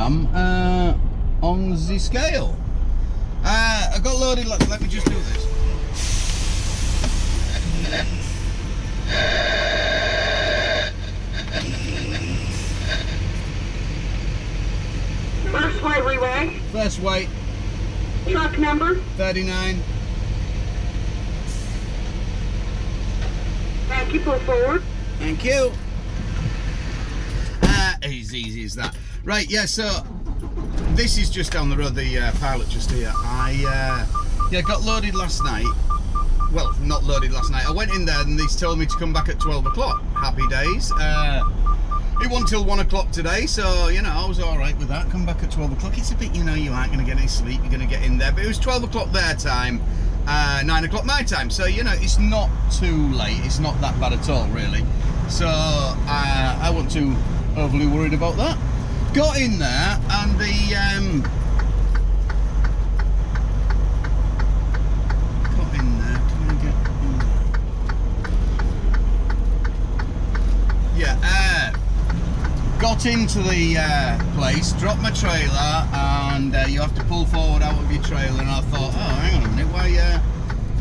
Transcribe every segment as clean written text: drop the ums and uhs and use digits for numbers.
am on the scale. I got loaded. Let me just do this. First weight reweigh. First weight. Truck number. 39. Thank you. Pull forward. Thank you. As easy as that. Right, yeah, so this is just down the road, the pilot just here. I got loaded last night. Well, not loaded last night. I went in there and they told me to come back at 12 o'clock. Happy days. It wasn't till 1 o'clock today, so, you know, I was all right with that. Come back at 12 o'clock. It's a bit, you know, you aren't going to get any sleep. You're going to get in there. But it was 12 o'clock their time, 9 o'clock my time. So, you know, it's not too late. It's not that bad at all, really. So, I wasn't too overly worried about that. Got in there and the got in there. Can I get in there? Yeah, got into the place, dropped my trailer, and you have to pull forward out of your trailer. And I thought, oh, hang on a minute,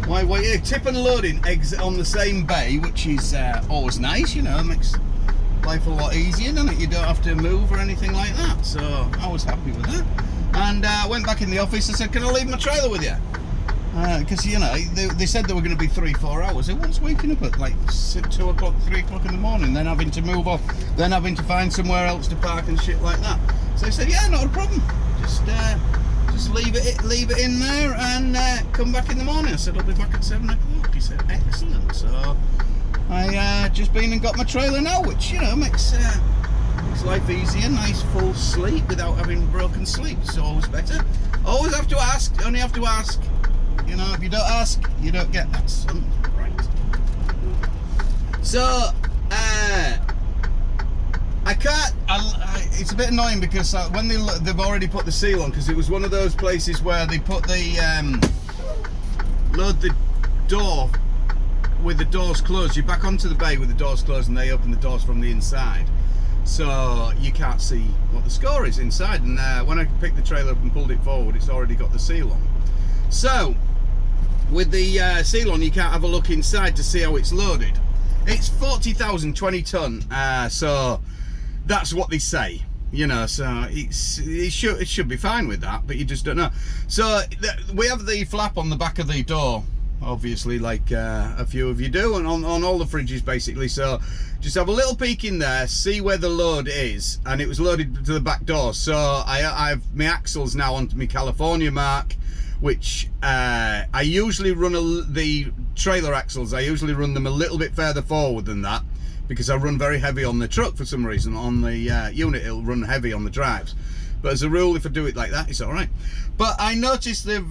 why wait? Tip and loading exit on the same bay, which is always nice, you know, makes life a lot easier, doesn't it? You don't have to move or anything like that. So I was happy with that. And I went back in the office and said, can I leave my trailer with you? Because, you know, they said they were going to be 3-4 hours. Everyone's waking up at like 2 o'clock, 3 o'clock in the morning, then having to move off, then having to find somewhere else to park and shit like that. So I said, yeah, not a problem. Just leave it in there and come back in the morning. I said, I'll be back at 7 o'clock. He said, excellent. So I just been and got my trailer now, which, you know, makes life easier. Nice full sleep without having broken sleep. It's always better. Always have to ask. Only have to ask. You know, if you don't ask, you don't get that. Son. Right. So I can't. It's a bit annoying because when they've already put the seal on, because it was one of those places where they put the load the door with the doors closed. You're back onto the bay with the doors closed, and they open the doors from the inside, so you can't see what the score is inside. And when I picked the trailer up and pulled it forward, it's already got the seal on. So with the seal on, you can't have a look inside to see how it's loaded. It's 40,000 20 ton, so that's what they say, you know. So it should be fine with that, but you just don't know. So we have the flap on the back of the door, obviously, like a few of you do, and on all the fridges basically. So just have a little peek in there, see where the load is, and it was loaded to the back door. So I've my axles now onto my California mark, which I usually run the trailer axles. I usually run them a little bit further forward than that, because I run very heavy on the truck for some reason. On the unit, it'll run heavy on the drives, but as a rule, if I do it like that, it's all right. But I noticed they've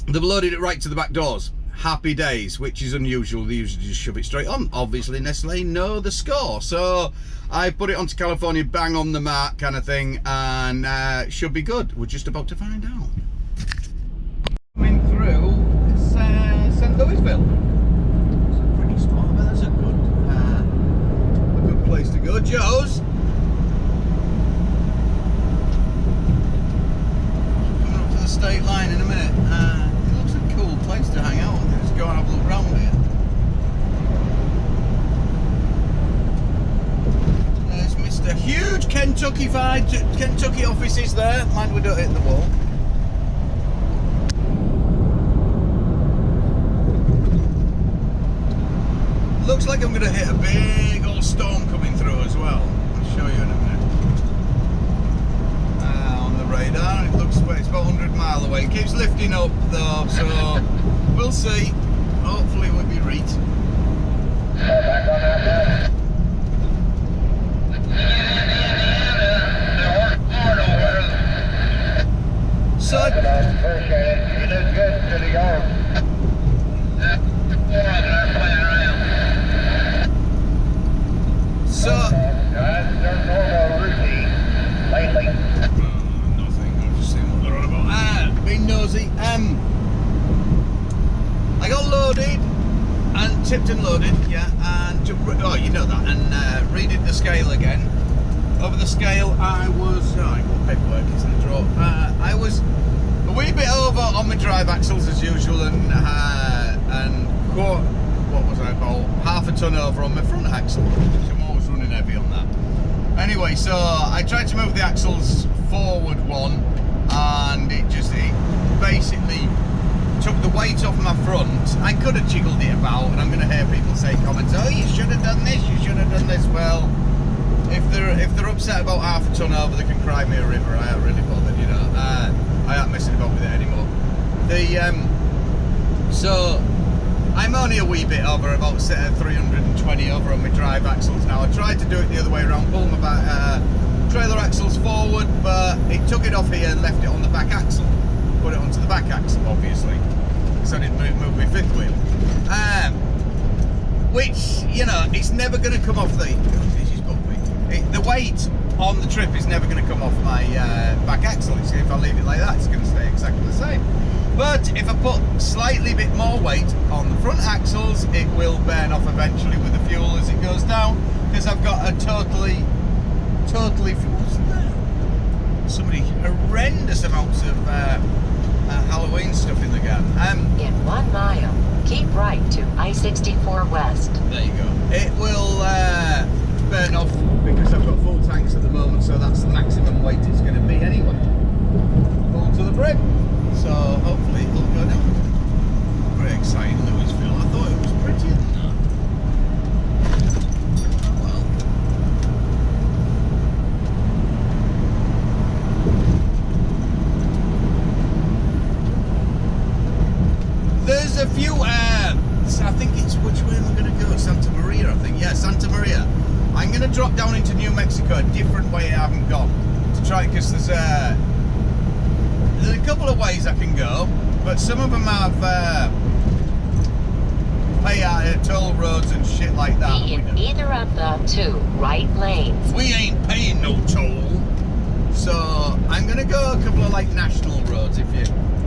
loaded it right to the back doors. Happy days, which is unusual. They usually just shove it straight on. Obviously Nestle know the score, so I put it onto California, bang on the mark kind of thing, and should be good. We're just about to find out. Coming through St. Louisville. It's a pretty spot, but that's a good place to go. Joe's. Coming up to the state line in a minute. It looks a cool place to hang out. Just go and have a look around here. There's Mr. Huge Kentucky offices there. Mind we don't hit the wall. Looks like I'm going to hit a big old storm coming through as well. I'll show you in a minute. On the radar, it looks it's about 100 miles away. It keeps lifting up though, so we'll see. Hopefully we'll be right. Back on that So appreciate it. You did good to the yard. So There's no routine lately. nothing. I'm just seeing what they're on about. Being nosy. I got loaded and tipped and loaded, yeah, and oh, you know that, and reading the scale again. over the scale, I was, what paperwork is in the drawer? I was a wee bit over on my drive axles as usual, and what was I, about half a ton over on my front axle. So I'm always running heavy on that. Anyway, so I tried to move the axles forward one, and it basically took the weight off my front. I could have jiggled it about, and I'm going to hear people say comments, oh, you should have done this, you should have done this. Well, if they're upset about half a ton over, they can cry me a river. I ain't really bothered, you know. I ain't messing about with it anymore. So I'm only a wee bit over, about 320 over on my drive axles now. I tried to do it the other way around, pull my trailer axles forward, but it took it off here and left it on the back axle. Put it onto the back axle, obviously, because I didn't move my fifth wheel. Which, you know, it's never going to come off the weight on the trip is never going to come off my back axle. See, if I leave it like that, it's going to stay exactly the same. But if I put slightly bit more weight on the front axles, it will burn off eventually with the fuel as it goes down, because I've got a totally somebody horrendous amounts of Halloween stuff in the gun. In 1 mile, keep right to I-64 West. There you go. It will burn off because I've got full tanks at the moment, so that's the maximum weight it's going to be anyway. Full to the brim. So hopefully it'll go down. Very exciting, Louisville. I thought it was prettier than that. Oh well. There's a few, I think it's, which way am I going to go? Santa Maria, I think. Yeah, Santa Maria. I'm going to drop down into New Mexico a different way I haven't gone. To try, because there's a couple of ways I can go, but some of them have pay out toll roads and shit like that. Be in either of the 2 right lanes. We ain't paying no toll. So I'm going to go a couple of like national roads, if you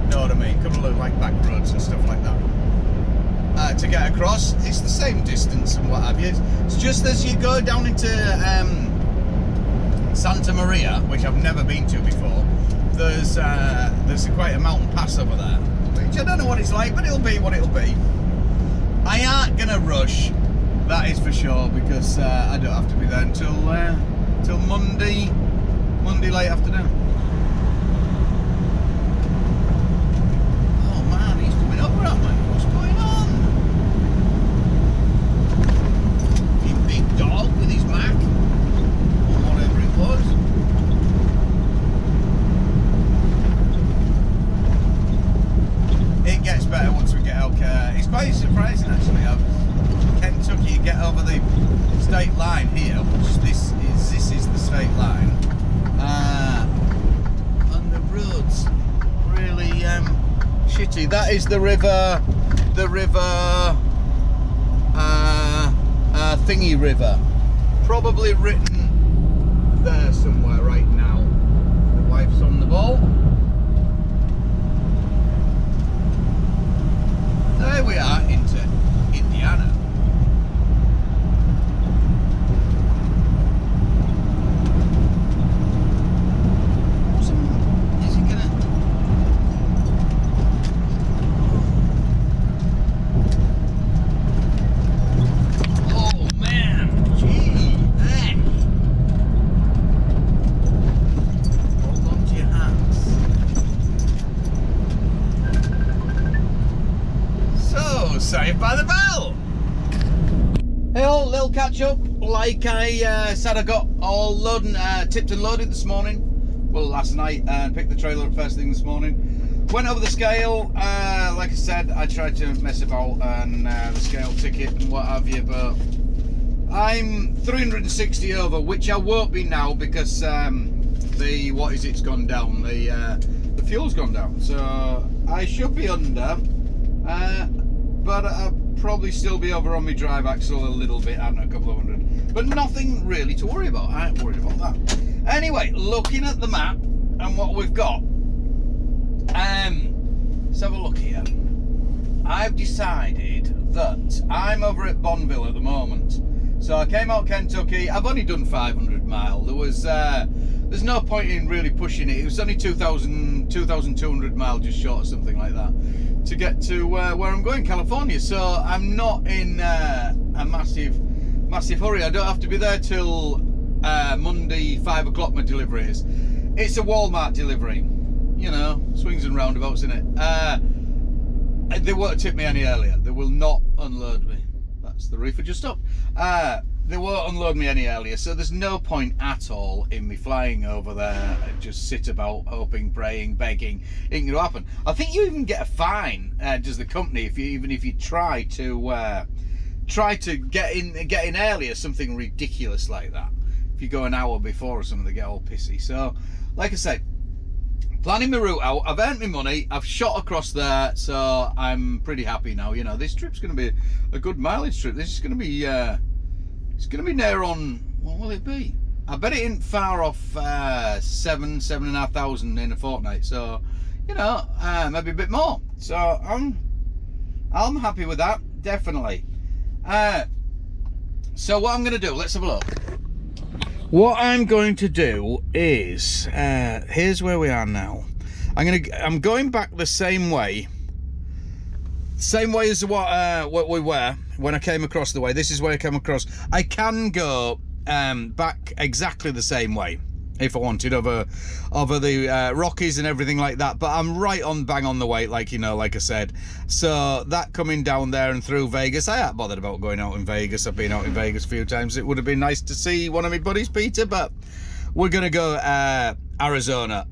know what I mean. A couple of like back roads and stuff like that. To get across, it's the same distance and what have you. It's just as you go down into Santa Maria, which I've never been to before, there's quite a mountain pass over there, which I don't know what it's like, but it'll be what it'll be. I aren't gonna rush, that is for sure, because I don't have to be there until Monday late afternoon. Oh man, he's coming up around me. What's going on? You big dog with his Mac, or whatever it was. It gets better once we get out. It's quite surprising actually. Kentucky, you get over the state line here, which this is the state line, and the roads really shitty. That is the river Thingy River, probably written there somewhere right now. The wife's on the ball. There we are, into Indiana. Is he gonna? Oh man, gee, hey. Hold on to your hands. Saved by the bell. Hey all, little catch up. Like I said, I got all loaded, tipped and loaded this morning. Well, last night, and picked the trailer up first thing this morning. Went over the scale. Like I said, I tried to mess about and the scale ticket and what have you, but I'm 360 over, which I won't be now because it's gone down. The fuel's gone down, so I should be under. But I'll probably still be over on my drive axle a little bit, and a couple of hundred. But nothing really to worry about. I ain't worried about that. Anyway, looking at the map and what we've got, let's have a look here. I've decided that I'm over at Bonneville at the moment, So I came out Kentucky. I've only done 500 mile. There's no point in really pushing it. It was only 2,200 mile, just short or something like that, to get to where I'm going, California. So I'm not in a massive hurry. I don't have to be there till Monday 5 o'clock. My delivery is. It's a Walmart delivery, you know, swings and roundabouts in it. They won't tip me any earlier. They will not unload me. That's the reefer just stopped. They won't unload me any earlier, so there's no point at all in me flying over there and just sit about hoping, praying, begging. It ain't gonna happen. I think you even get a fine, does the company, if you try to get in earlier, something ridiculous like that. If you go an hour before or something, they get all pissy. So, like I said, planning my route out. I've earned my money. I've shot across there, so I'm pretty happy now. You know, this trip's going to be a good mileage trip. This is going to be, it's going to be near on. What will it be? I bet it ain't far off 7,500 in a fortnight. So, you know, maybe a bit more. So I'm happy with that, definitely. So what I'm going to do? Let's have a look. What I'm going to do is, here's where we are now. I'm going back the same way as what we were when I came across the way. This is where I came across. I can go back exactly the same way if I wanted, over the Rockies and everything like that, but I'm right on bang on the way, like, you know, like I said. So that coming down there and through Vegas, I ain't bothered about going out in Vegas. I've been out in Vegas a few times. It would have been nice to see one of my buddies, Peter, but we're gonna go Arizona.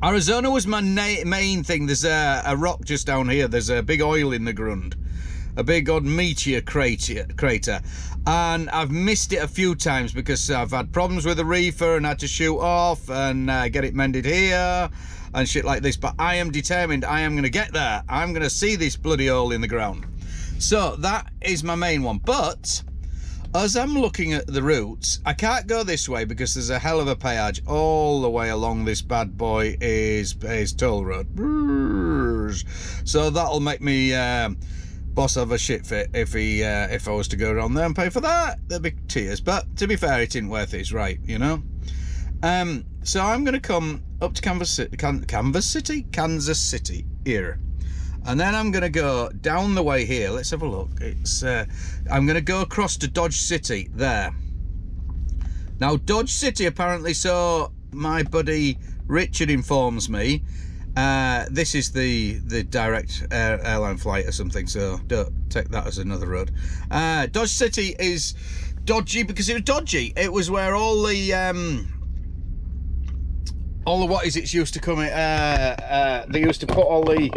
Arizona was my main thing. There's a rock just down here. There's a big oil in the ground, a big odd meteor crater, and I've missed it a few times because I've had problems with the reefer and had to shoot off and get it mended here and shit like this. But I am determined. I am going to get there. I'm going to see this bloody hole in the ground. So that is my main one. But as I'm looking at the routes, I can't go this way because there's a hell of a peage all the way along this bad boy is toll road. So that'll make me boss have a shit fit if I was to go around there and pay for that. There'd be tears, but to be fair, it isn't worth its right, you know. So I'm going to come up to Kansas City here, and then I'm going to go down the way here. Let's have a look. It's I'm going to go across to Dodge City there. Now Dodge City, apparently, so my buddy Richard informs me, this is the direct airline flight or something, so don't take that as another road. Dodge City is dodgy because it was dodgy. It was where all the what is it used to come in, they used to put all the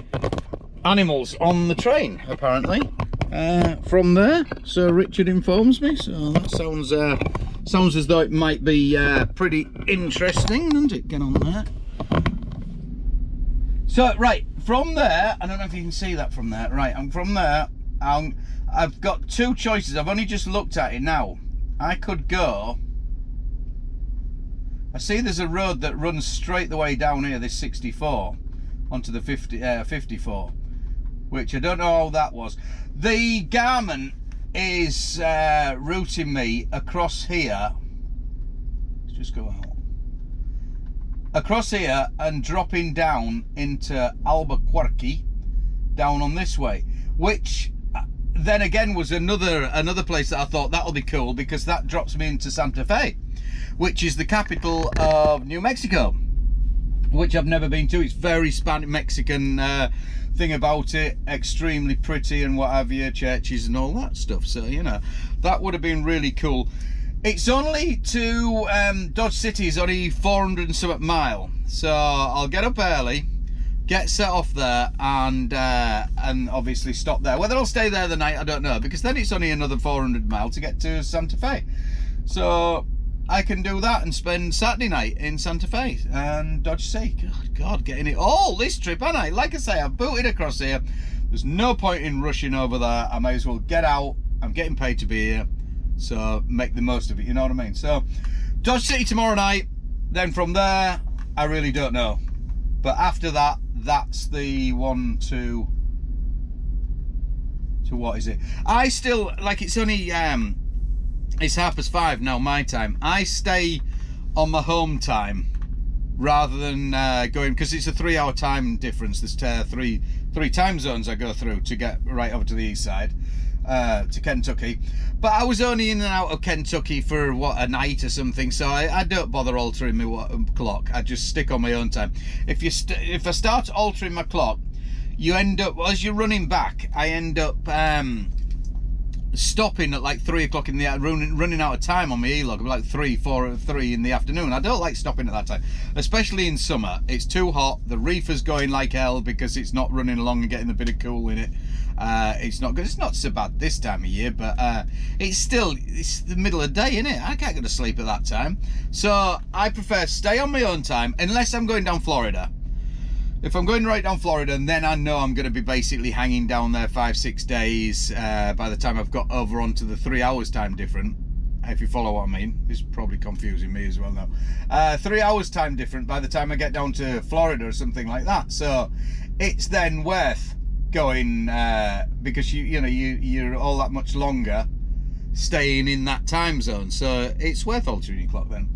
animals on the train, apparently, from there. So Richard informs me, so that sounds as though it might be pretty interesting, doesn't it? Get on there. So, right, from there, I don't know if you can see that from there. Right, I'm from there. I've got two choices. I've only just looked at it now. I could go. I see there's a road that runs straight the way down here, this 64, onto the 54, which I don't know how that was. The Garmin is routing me across here. Let's just go out. Across here and dropping down into Albuquerque, down on this way, which then again was another place that I thought that'll be cool, because that drops me into Santa Fe, which is the capital of New Mexico, which I've never been to. It's very Spanish Mexican thing about it, extremely pretty and what have you, churches and all that stuff. So, you know, that would have been really cool. It's only to Dodge City is only 400 and something mile, so I'll get up early, get set off there, and obviously stop there. Whether I'll stay there the night, I don't know, because then it's only another 400 mile to get to Santa Fe. So I can do that and spend Saturday night in Santa Fe and Dodge City. God, getting it all this trip, haven't I? Like I say, I've booted across here. There's no point in rushing over there. I may as well get out. I'm getting paid to be here, so make the most of it, you know what I mean? So Dodge City tomorrow night, then from there I really don't know, but after that, that's the one to what is it? I still, like, it's only It's 5:30 now, my time. I stay on my home time rather than going, because it's a 3-hour time difference. There's three time zones I go through to get right over to the east side, to Kentucky. But I was only in and out of Kentucky for a night or something, so I don't bother altering my clock. I just stick on my own time. If I start altering my clock, you end up, as you're running back, I end up stopping at like 3 o'clock in the running out of time on my e-log, like 3 in the afternoon. I don't like stopping at that time, especially in summer. It's too hot, the reefer's going like hell because it's not running along and getting a bit of cool in it. It's not good. It's not so bad this time of year, but it's the middle of the day, isn't it? I can't go to sleep at that time, so I prefer to stay on my own time unless I'm going down Florida. If I'm going right down Florida, and then I know I'm going to be basically hanging down there 5-6 days by the time I've got over onto the 3 hours time different. If you follow what I mean. It's probably confusing me as well now. 3 hours time different by the time I get down to Florida or something like that. So it's then worth going because you're all that much longer staying in that time zone. So it's worth altering your clock then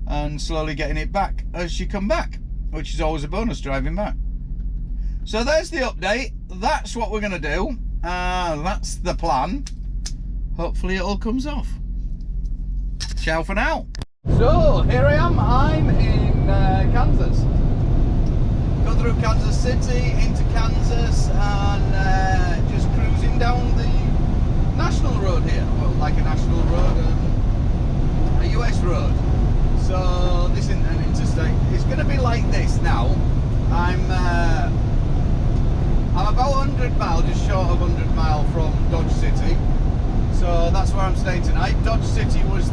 and slowly getting it back as you come back, which is always a bonus driving back. So there's the update. That's what we're going to do. That's the plan. Hopefully it all comes off. Ciao for now. So here I am. I'm in Kansas. Go through Kansas City into Kansas and just cruising down the national road here. Well, like a national road, a US road. So this isn't an interstate. It's going to be like this now. I'm about 100 miles, just short of 100 miles from Dodge City. So that's where I'm staying tonight. Dodge City was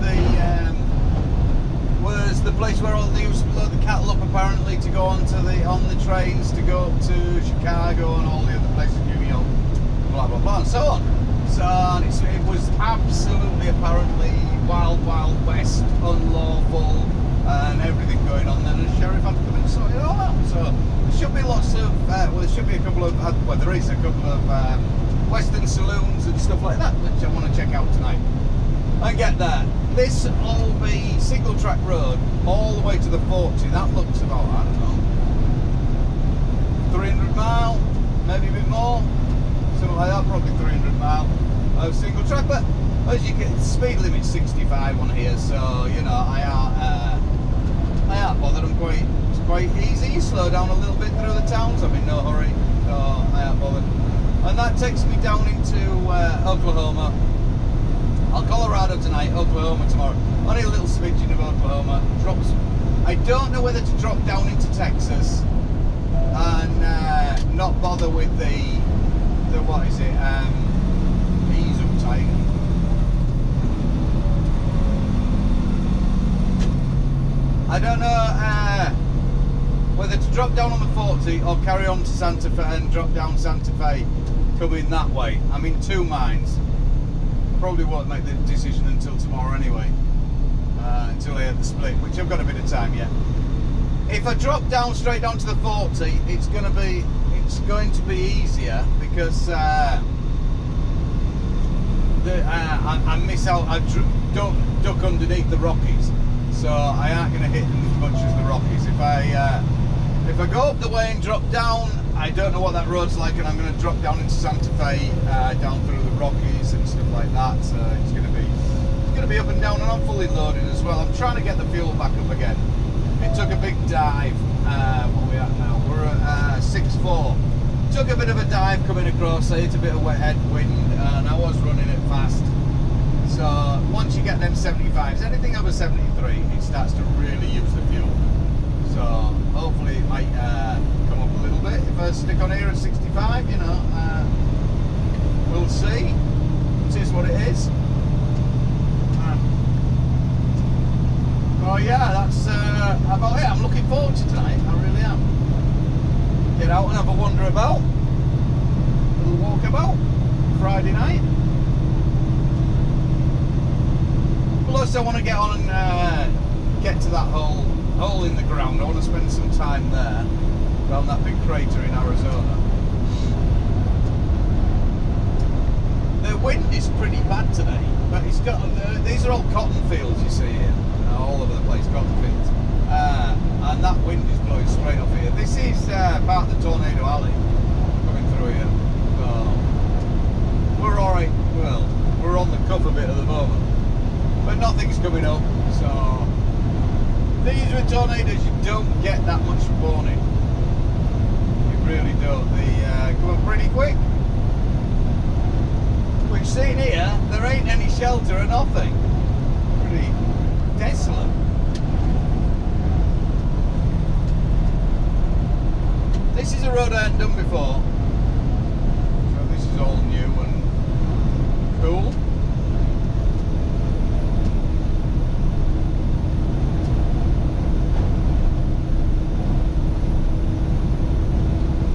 the place where all they used to load the cattle up, apparently, to go on the trains to go up to Chicago and all the other places, New York, blah blah blah, and so on. So it was absolutely, apparently, wild west, unlawful, and everything going on. Then the sheriff had to come in and sort it all out. So there should be lots of, there should be a couple of, there is a couple of western saloons and stuff like that, which I want to check out tonight. I get that. This will be single track road all the way to the 40. That looks about, I don't know, 300 mile, maybe a bit more, something like that. Probably 300 mile of single track. But as you get, speed limit 65 on here, so you know I aren't bothered. It's quite easy. You slow down a little bit through the towns. I'm in no hurry, so I aren't bothered. And that takes me down into Oklahoma. Colorado tonight, Oklahoma tomorrow. Only a little smidgen of Oklahoma. I don't know whether to drop down into Texas and not bother with the what is it? Ease uptight. I don't know whether to drop down on the 40 or carry on to Santa Fe and drop down Santa Fe coming that way. I'm in two minds. Probably won't make the decision until tomorrow anyway, until I hit the split, which I've got a bit of time yet. If I drop down straight down to the 40, it's going to be easier because I miss out. I duck underneath the Rockies, so I aren't going to hit them as much as the Rockies. If I go up the way and drop down, I don't know what that road's like, and I'm going to drop down into Santa Fe, down through the Rockies and stuff like that. So it's going to be up and down, and I'm fully loaded as well. I'm trying to get the fuel back up again. It took a big dive. What are we at now? We're at 6.4. Took a bit of a dive coming across. I hit a bit of wet headwind, and I was running it fast. So once you get them 75s, anything over 73, it starts to really use the fuel. So hopefully it might come up a little bit. If I stick on here at 65, you know, we'll see. It is what it is. Oh yeah, that's about it. I'm looking forward to tonight. I really am. Get out and have a wander about. A little walk about. Friday night. Plus I want to get on and get to that hole in the ground. I want to spend some time there, around that big crater in Arizona. The wind is pretty bad today. but it's got, these are all cotton fields you see here, all over the place, cotton fields. And that wind is blowing straight off here. This is part of the tornado alley coming through here. So we're alright, well, we're on the cuff a bit at the moment, but nothing's coming up. So these are tornadoes you don't get that much warning. You really don't. They come up pretty quick. Which, seen here, there ain't any shelter or nothing. Pretty desolate. This is a road I hadn't done before, so this is all new and cool.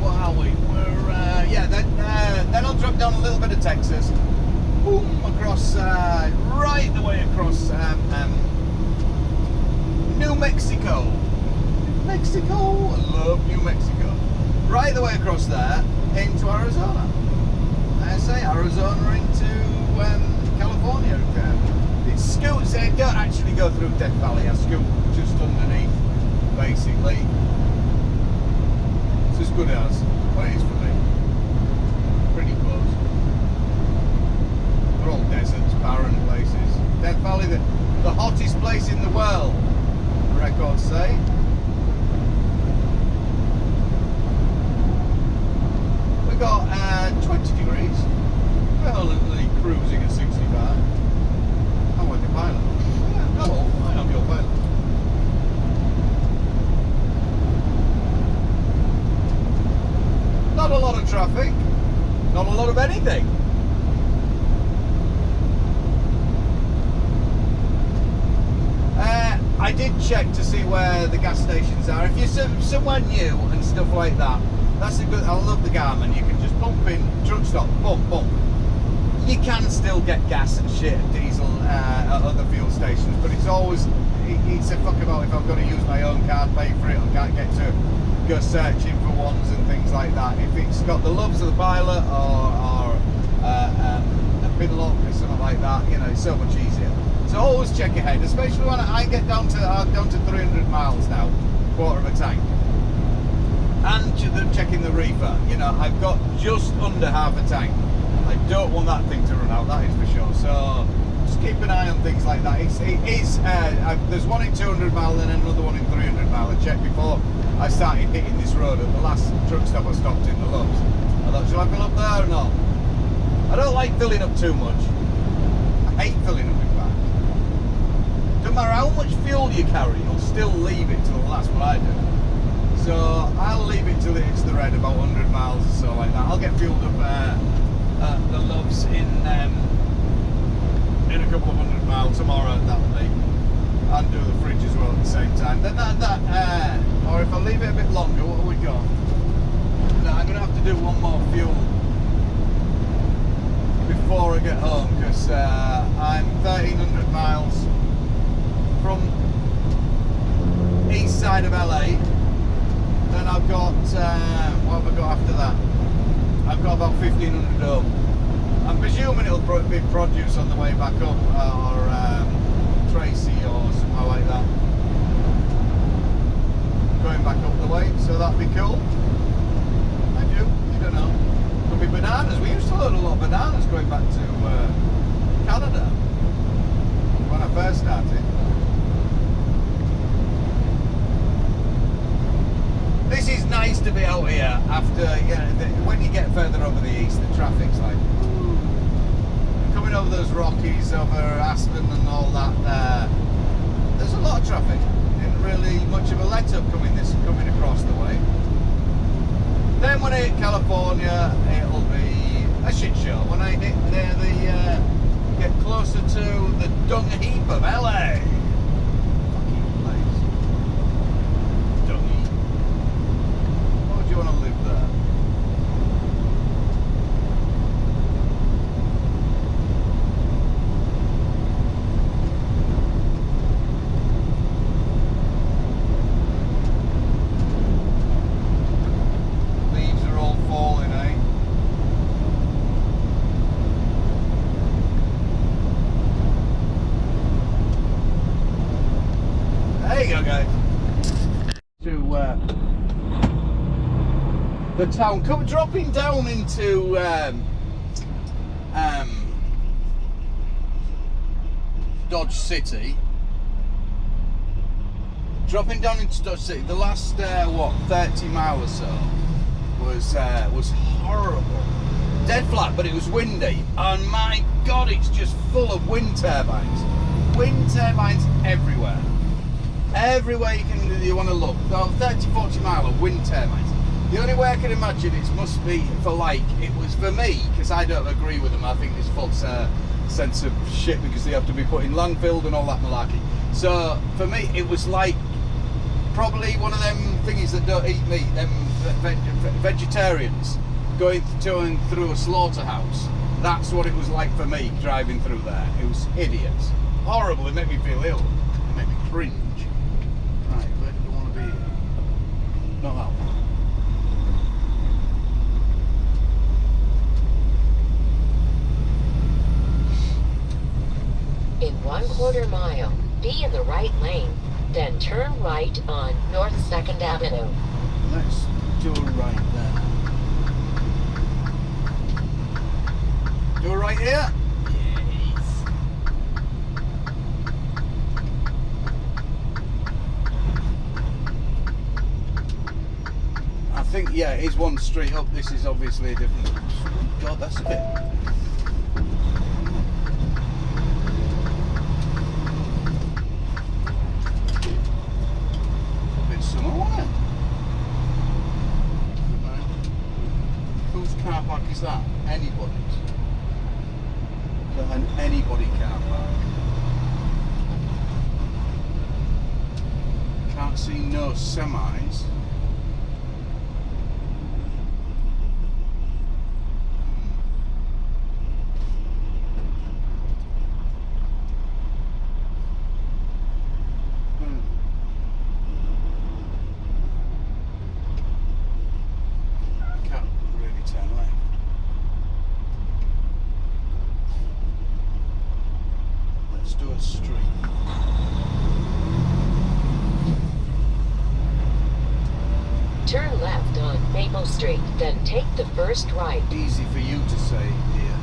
What are we? We're yeah. Then I'll drop down a little bit of Texas, boom, across right the way across New Mexico. Mexico, I love New Mexico. Right the way across there into Arizona. I say Arizona into California. It scoots, they don't actually go through Death Valley, I scoot just underneath, basically. It's as good as what it is for me. Pretty close. They're all deserts, barren places. Death Valley, the hottest place in the world, the records say. We got 20 degrees, currently cruising at 65. I'm with the pilot. Yeah, hello, I am your pilot. Not a lot of traffic, not a lot of anything. I did check to see where the gas stations are. If you're somewhere new and stuff like that, that's a good. I love the Garmin. You can just pump in, truck stop, bump, bump. You can still get gas and shit and diesel at other fuel stations, but it's always it's a fuck about if I've got to use my own card, pay for it, and can't get to go searching for ones and things like that. If it's got the loves of the pilot or a pin lock or something like that, you know, it's so much easier. So always check ahead, especially when I get down to 300 miles now, quarter of a tank. And checking the reefer, you know, I've got just under half a tank. I don't want that thing to run out, that is for sure. So just keep an eye on things like that. There's one in 200 mile and another one in 300 mile. I checked before I started hitting this road at the last truck stop I stopped in, the Loves. I thought, should I fill up there or not? I don't like filling up too much. I hate filling up in fact. No matter how much fuel you carry, you'll still leave it till the last, what I do. So I'll leave it till it hits the red, about 100 miles or so like that. I'll get fueled up the Loves in a couple of 100 miles tomorrow, that'll be. And do the fridge as well at the same time. Then or if I leave it a bit longer, what have we got? No, I'm going to have to do one more fuel before I get home, because I'm 1,300 miles from east side of LA. Then I've got, what have I got after that? I've got about 1,500 home. I'm presuming it'll be produce on the way back up, or Tracy or something like that. Going back up the way, so that'd be cool. Mind you, you don't know. Could be bananas. We used to load a lot of bananas going back to Canada when I first started. This is nice to be out here after, you know, when you get further over the east, the traffic's like, ooh. Coming over those Rockies, over Aspen and all that, there's a lot of traffic. Isn't really much of a let-up coming across the way. Then when I hit California, it'll be a shit show. When I hit there, get closer to the dung heap of LA. Fucking place. Dung heap. Why would you want to live there? you go, guys. To the town, dropping down into Dodge City. Dropping down into Dodge City. The last 30 mile or so was horrible. Dead flat, but it was windy, and my God, it's just full of wind turbines. Wind turbines everywhere. Everywhere you want to look. 30-40 mile of wind turbines. The only way I can imagine it must be it was for me, because I don't agree with them. I think it's false sense of shit because they have to be put in landfill and all that malarkey. So for me, it was like probably one of them thingies that don't eat meat, them vegetarians going through a slaughterhouse. That's what it was like for me driving through there. It was hideous, horrible. It made me feel ill. It made me cringe. Right, where do I want to be? Not that one. In 1/4 mile, be in the right lane, then turn right on North 2nd Avenue. Let's do a right there. Do a right here? Yes. I think, yeah, it is one street up. This is obviously a different. God, that's a bit. Whose car park is that? Anybody's. Is that an anybody car park? Can't see no semis. Turn left on Maple Street, then take the first right. Easy for you to say, dear.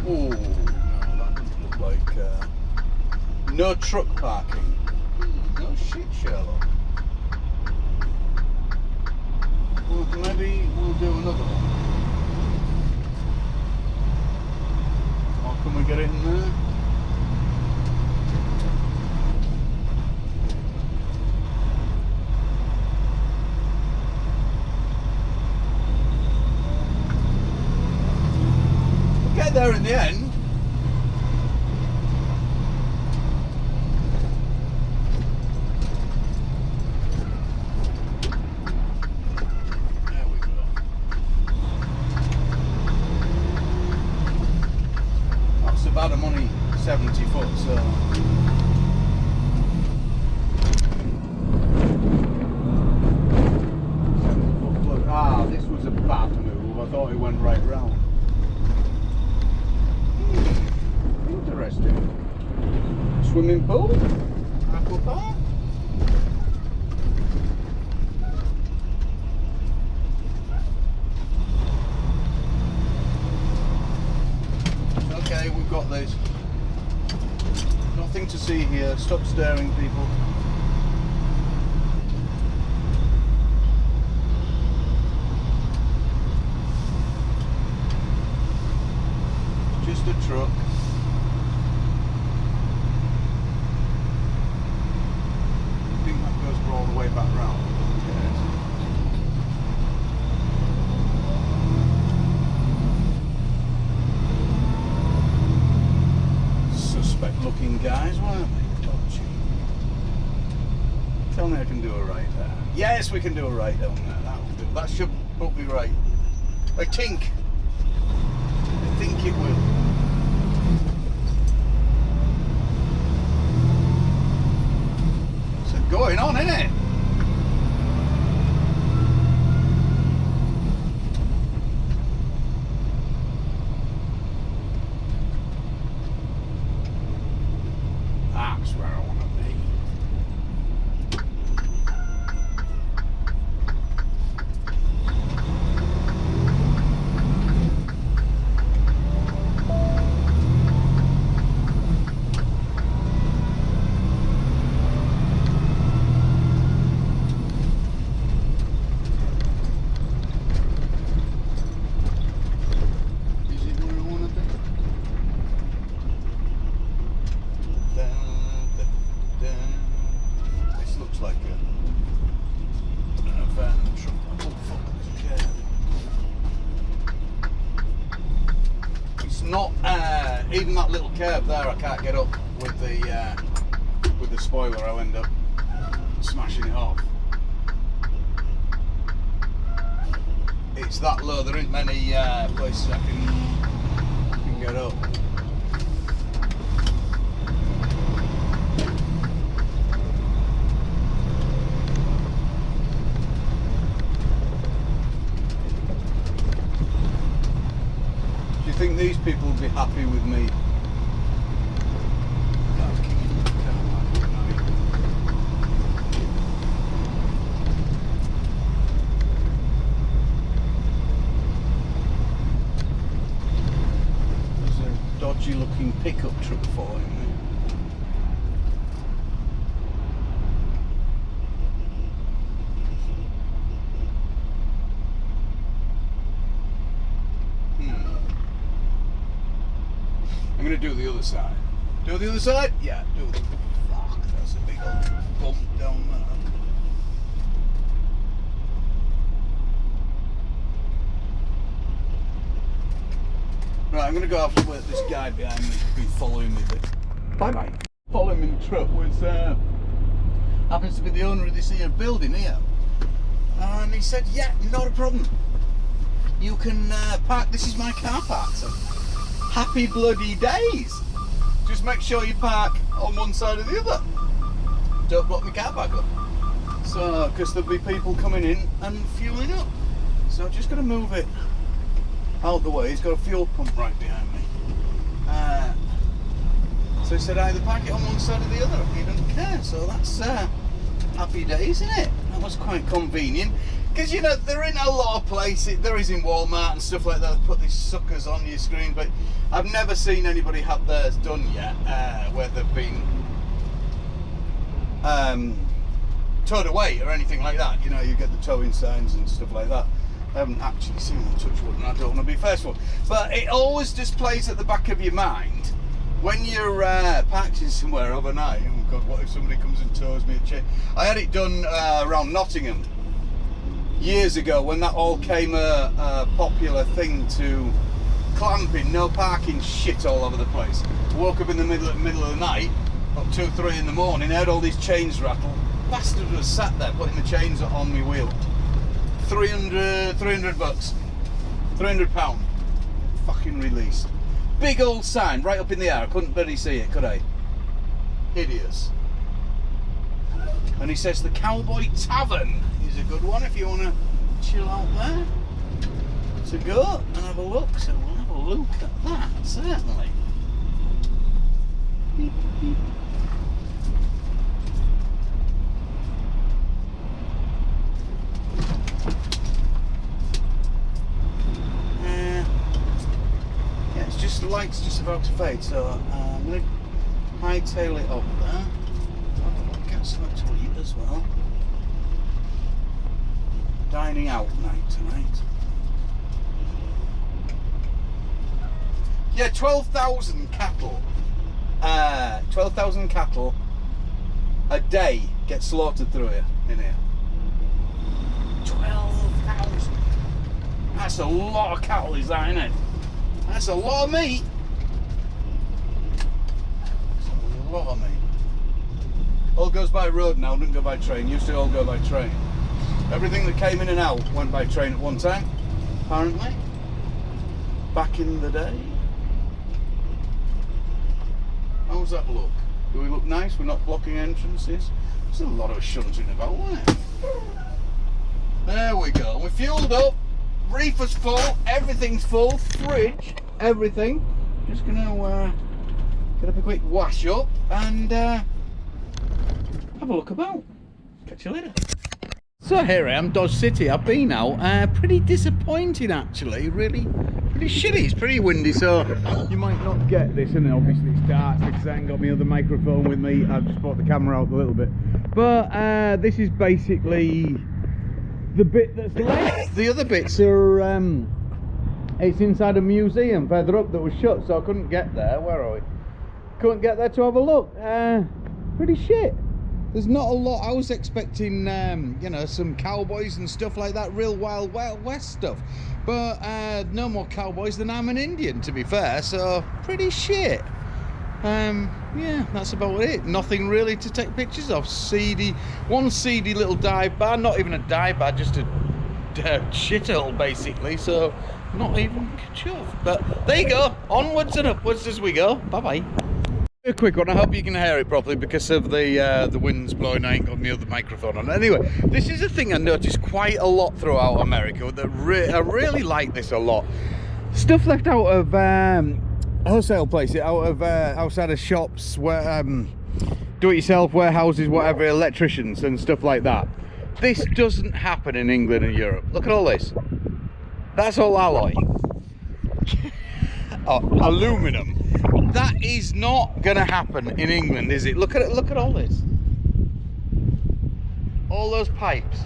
Oh, no, that doesn't look like no truck parking. No shit, Sherlock. Well, maybe we'll do another one. Can we get it in there? We'll get there in the end. I'm only 70 foot, so 70 foot plus. Ah, this was a bad move. I thought it went right round. Interesting. Swimming pool? Aqua park? Okay, we've got this. Nothing to see here. Stop staring, people. Just a truck. I think that goes all the way back round. Looking guys, weren't they? Tell me I can do a right there. Yes, we can do a right down there. That'll do. That should put me right. I think it will. It's going on, isn't it? even that little curb there, I can't get up with the spoiler. I'll end up smashing it off. It's that low. There ain't many places I can get up. Do you think these people will be happy with me? Dodgy looking pickup truck following me. I'm going to do the other side. Do the other side? Yeah, do the... Fuck, that's a big old bump down there. Right, I'm going to go after this guy behind me who's been following me. Bye-bye. Following me in the truck was, happens to be the owner of this here building here. And he said, yeah, not a problem. You can park, this is my car park. So, happy bloody days. Just make sure you park on one side or the other. Don't block my car park up. So, because there'll be people coming in and fueling up. So I'm just going to move it out the way. He's got a fuel pump right behind me. So he said either park it on one side or the other. He doesn't care. So that's happy days, isn't it? That was quite convenient. Because, you know, there ain't a lot of places, there is in Walmart and stuff like that, they put these suckers on your screen, but I've never seen anybody have theirs done yet, where they've been towed away or anything like that. You know, you get the towing signs and stuff like that. I haven't actually seen one, touch wood, and I don't want to be first one. But it always just plays at the back of your mind when you're parking somewhere overnight. Oh God, what if somebody comes and tows me a chain? I had it done around Nottingham years ago when that all came a popular thing to clamping, no parking shit all over the place. Woke up in the middle of the night, about 2 or 3 in the morning, heard all these chains rattle. Bastard was sat there putting the chains on my wheel. 300 bucks, £300 fucking released. Big old sign right up in the air. I couldn't bloody see it, could I? Hideous. And he says the Cowboy Tavern is a good one if you want to chill out there. So go and have a look. So we'll have a look at that, certainly. Beep, beep. The light's just about to fade, so I'm going to hightail it up there. Get some to eat as well. Dining out night tonight. Yeah, 12,000 cattle. 12,000 cattle a day get slaughtered through here, in here. 12,000. That's a lot of cattle, is that, isn't it? That's a lot of meat. That's a lot of meat. All goes by road now, doesn't go by train. Used to all go by train. Everything that came in and out went by train at one time, apparently. Back in the day. How's that look? Do we look nice? We're not blocking entrances. There's a lot of shunting about, isn't there? There we go. We're fueled up. Reefer's full, everything's full, fridge, everything. Just gonna get up a quick wash up and have a look about. Catch you later. So here I am, Dodge City. I've been out. Pretty disappointed actually. Really pretty shitty. It's pretty windy, so you might not get this. And obviously it's dark because I ain't got my other microphone with me. I've just brought the camera out a little bit. But this is basically the bit that's left. The other bits are it's inside a museum further up that was shut, so I couldn't get there. Where are we? Couldn't get there to have a look. Pretty shit. There's not a lot. I was expecting, you know, some cowboys and stuff like that, real wild west stuff. But no more cowboys than I'm an Indian, to be fair. So pretty shit. Yeah, that's about it. Nothing really to take pictures of. One seedy little dive bar. Not even a dive bar, just a shithole basically. So not even chuffed. But there you go. Onwards and upwards as we go. Bye bye. A quick one. I hope you can hear it properly because of the winds blowing. I ain't got my other microphone on. Anyway, this is a thing I noticed quite a lot throughout America. That I really like this a lot. Stuff left out of wholesale places, out of outside of shops, where do-it-yourself warehouses, whatever, electricians and stuff like that. This doesn't happen in England and Europe. Look at all this. That's all alloy. Oh, aluminum. That is not gonna happen in England, is it? Look at it. Look at all this. All those pipes.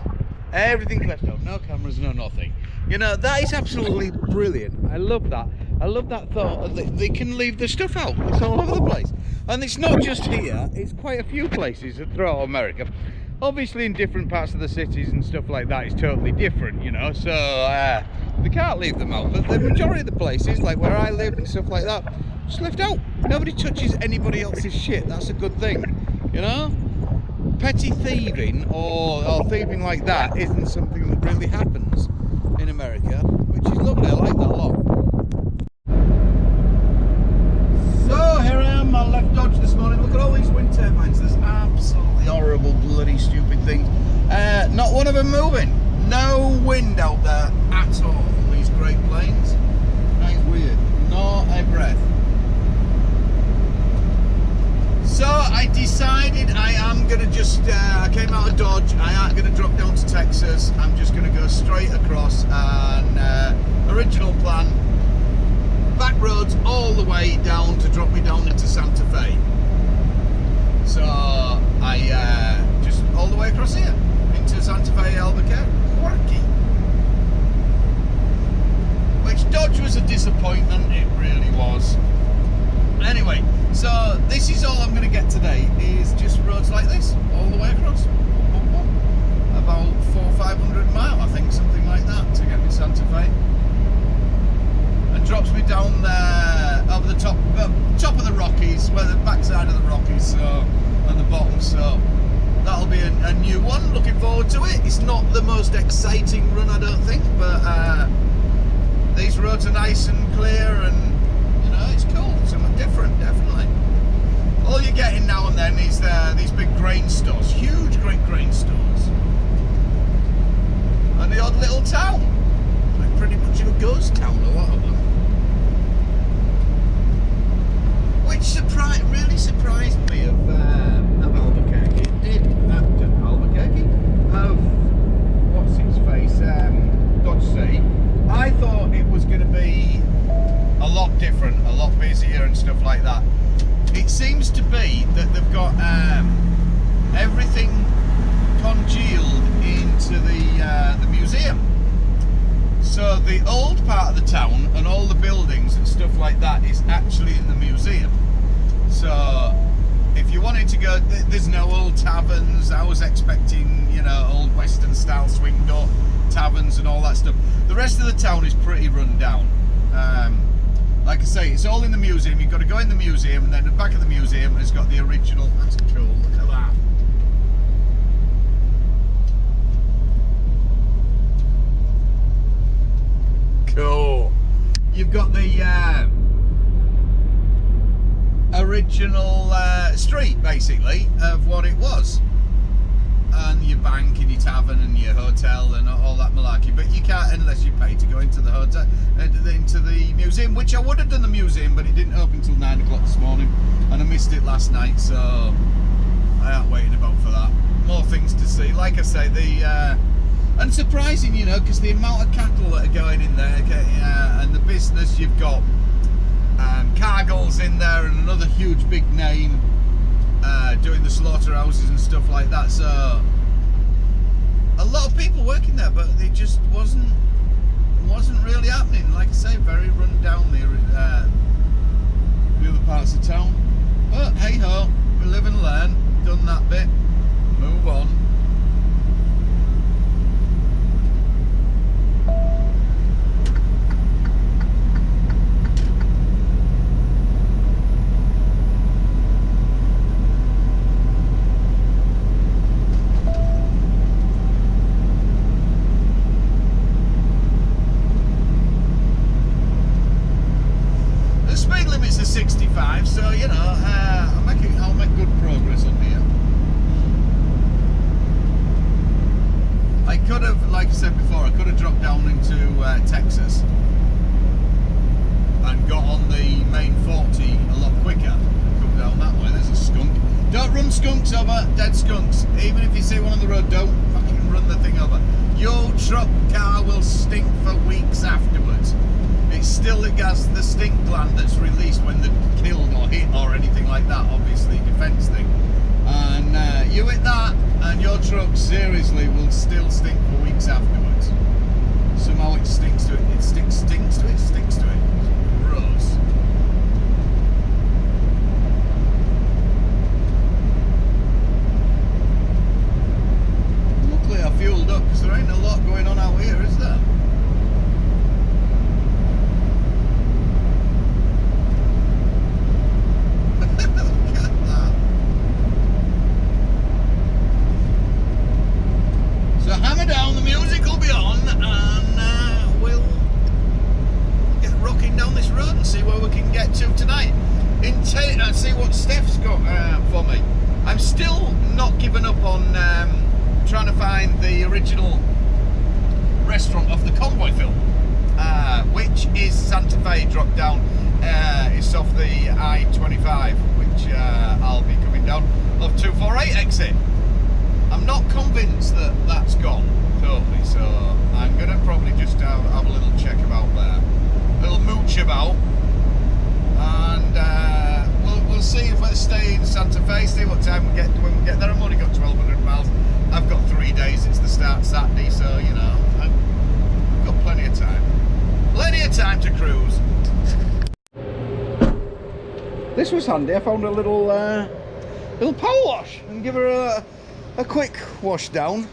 Everything's left out. No cameras, no nothing. You know, that is absolutely brilliant. I love that. I love that thought that they can leave the stuff out. It's all over the place. And it's not just here, it's quite a few places throughout America. Obviously in different parts of the cities and stuff like that, it's totally different, you know, so they can't leave them out. But the majority of the places, like where I live and stuff like that, just left out. Nobody touches anybody else's shit. That's a good thing, you know? Petty thieving or thieving like that isn't something that really happens in America, which is lovely. I like that a lot. So here I am, I left Dodge this morning. Look at all these wind turbines. There's absolutely horrible, bloody, stupid things. Not one of them moving. No wind out there at all. These great planes. That is weird. Not a breath. So I decided I am going to just, I came out of Dodge, I am going to drop down to Texas. I'm just going to go straight across and original plan, back roads all the way down to drop me down into Santa Fe. So I just all the way across here into Santa Fe, Albuquerque. Which Dodge was a disappointment, it really was. Anyway, so this is all I'm going to get today, is just roads like this, all the way across. About 400 or 500 miles, I think, something like that, to get me Santa Fe. And drops me down there over the top of the Rockies, where the backside of the Rockies, so, and the bottom, so that'll be a new one. Looking forward to it. It's not the most exciting run, I don't think, but these roads are nice and clear, and it's cool, something different, definitely. All you're getting now and then is these big grain stores, huge great grain stores, and the odd little town, like pretty much of a ghost town, a lot of them, which really surprised me of Albuquerque. It did, Albuquerque, of what's its face, Dodge City. I thought it was going to be a lot different, a lot busier and stuff like that. It seems to be that they've got everything congealed into the museum. So the old part of the town and all the buildings and stuff like that is actually in the museum. So if you wanted to go, there's no old taverns. I was expecting, you know, old Western style swing door taverns and all that stuff. The rest of the town is pretty run down. Like I say, it's all in the museum. You've got to go in the museum, and then the back of the museum has got the original. That's cool. Look at that. Cool. You've got the original street, basically, of what it was. And your bank and your tavern and your hotel and all that malarkey, but you can't unless you pay to go into the hotel, into the museum, which I would have done the museum, but it didn't open until 9 o'clock this morning, and I missed it last night, so I ain't waiting about for that. More things to see. Like I say, and surprising, you know, because the amount of cattle that are going in there, and the business, you've got Cargill's in there, and another huge big name. Doing the slaughterhouses and stuff like that, so a lot of people working there, but it just wasn't really happening. Like I say, very run down the other parts of town. But hey ho, we live and learn. Done that bit. Move on. The speed limit's a 65, so you know I'll make good progress on here. I could have, like I said before, I could have dropped down into Texas and got on the main 40 a lot quicker. Come down that way. There's a skunk. Don't run skunks over, dead skunks. Even if you see one on the road, don't fucking run the thing over. Your truck car will stink for weeks afterwards. It still has the stink gland that's released when they're killed or hit or anything like that, obviously defence thing. And you hit that and your truck seriously will still stink for weeks afterwards. Somehow it stinks to it. It stinks to it. It's gross. Luckily I fueled up because there ain't a lot going on out here, is there? Down, the music will be on, and we'll get rocking down this road and see where we can get to tonight. See what Steph's got for me. I'm still not giving up on trying to find the original restaurant of the Convoy film, which is Santa Fe. Drop down. It's off the I-25, which I'll be coming down of 248 exit. I'm not convinced that that's gone totally, so I'm going to probably just have a little check about there, a little mooch about, and we'll see if we're staying in Santa Fe, see what time we get when we get there. I've only got 1,200 miles. I've got 3 days. It's the start Saturday, so you know I've got plenty of time to cruise. This was handy. I found a little power wash and give her a quick wash down.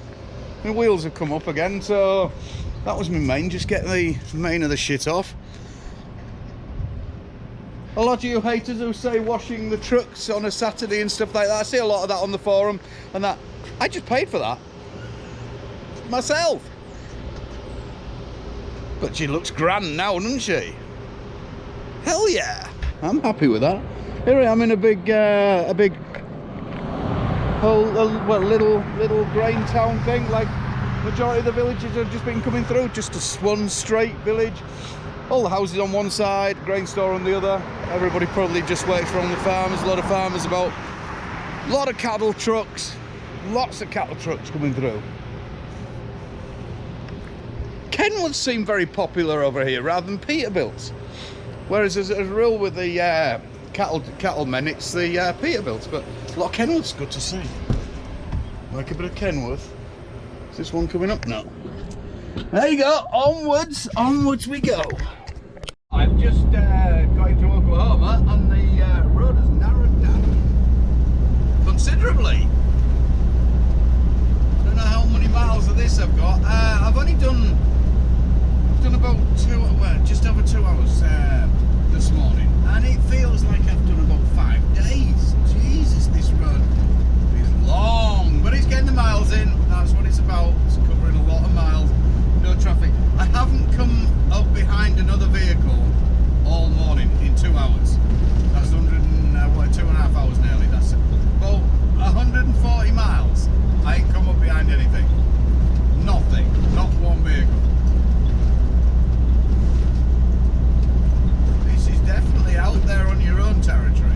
My wheels have come up again, so that was my main, just get the main of the shit off. A lot of you haters who say washing the trucks on a Saturday and stuff like that, I see a lot of that on the forum and that. I just paid for that myself, but she looks grand now, doesn't she? Hell yeah, I'm happy with that. Here I am in a big little grain town thing. Like majority of the villages have just been coming through, just a one straight village, all the houses on one side, grain store on the other. Everybody probably just works from the farmers. A lot of farmers about, a lot of cattle trucks, lots of cattle trucks coming through. Kenworths seem very popular over here rather than Peterbilts, whereas as a rule with the cattlemen it's the Peterbilts, but a lot of Kenworth's good to see. Like a bit of Kenworth. Is this one coming up now? There you go, onwards we go. I've just got into Oklahoma and the road has narrowed down considerably. I don't know how many miles of this I've got. I've only done about just over 2 hours this morning, and it feels like I've done about 5 days. Jesus, this road is long, but it's getting the miles in. That's what it's about. It's covering a lot of miles, no traffic. I haven't come up behind another vehicle all morning in 2 hours. That's 2.5 hours nearly. That's about 140 miles. I ain't come up behind anything. Nothing. Not one vehicle. This is definitely out there on your own territory.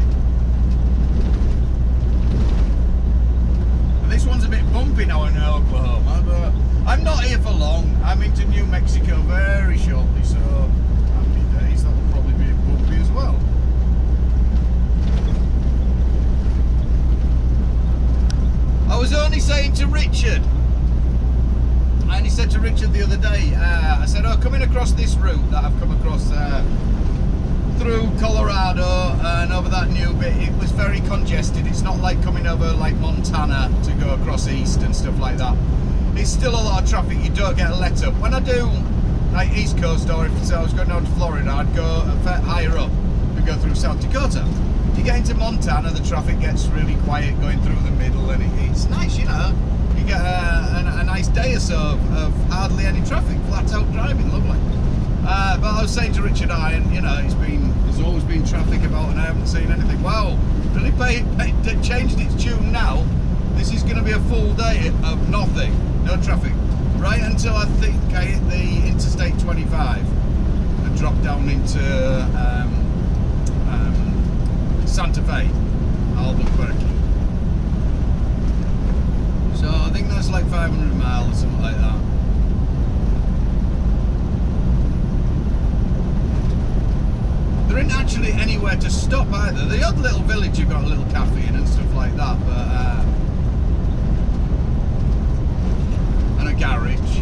And this one's a bit bumpy now in Oklahoma, but I'm not here for long. I'm into New Mexico very shortly, so how many days? That will probably be bumpy as well. I was only saying to Richard, I only said to Richard the other day, I said, oh, coming across this route that I've come across through Colorado and over that new bit, it was very congested. It's not like coming over like Montana to go across east and stuff like that. It's still a lot of traffic. You don't get a let up. When I do like East Coast, or if I was going down to Florida, I'd go a bit higher up and go through South Dakota. You get into Montana, the traffic gets really quiet going through the middle, and it's nice, you know. You get a nice day or so of hardly any traffic, flat out driving, lovely. But I was saying to Richard and you know, there's always been traffic about, and I haven't seen anything. Wow, really changed its tune now. This is going to be a full day of nothing, no traffic, right until I think I hit the Interstate 25 and drop down into Santa Fe, Albuquerque. So I think that's like 500 miles or something like that. There isn't actually anywhere to stop either. The odd little village you've got a little cafe in and stuff like that, but and a garage.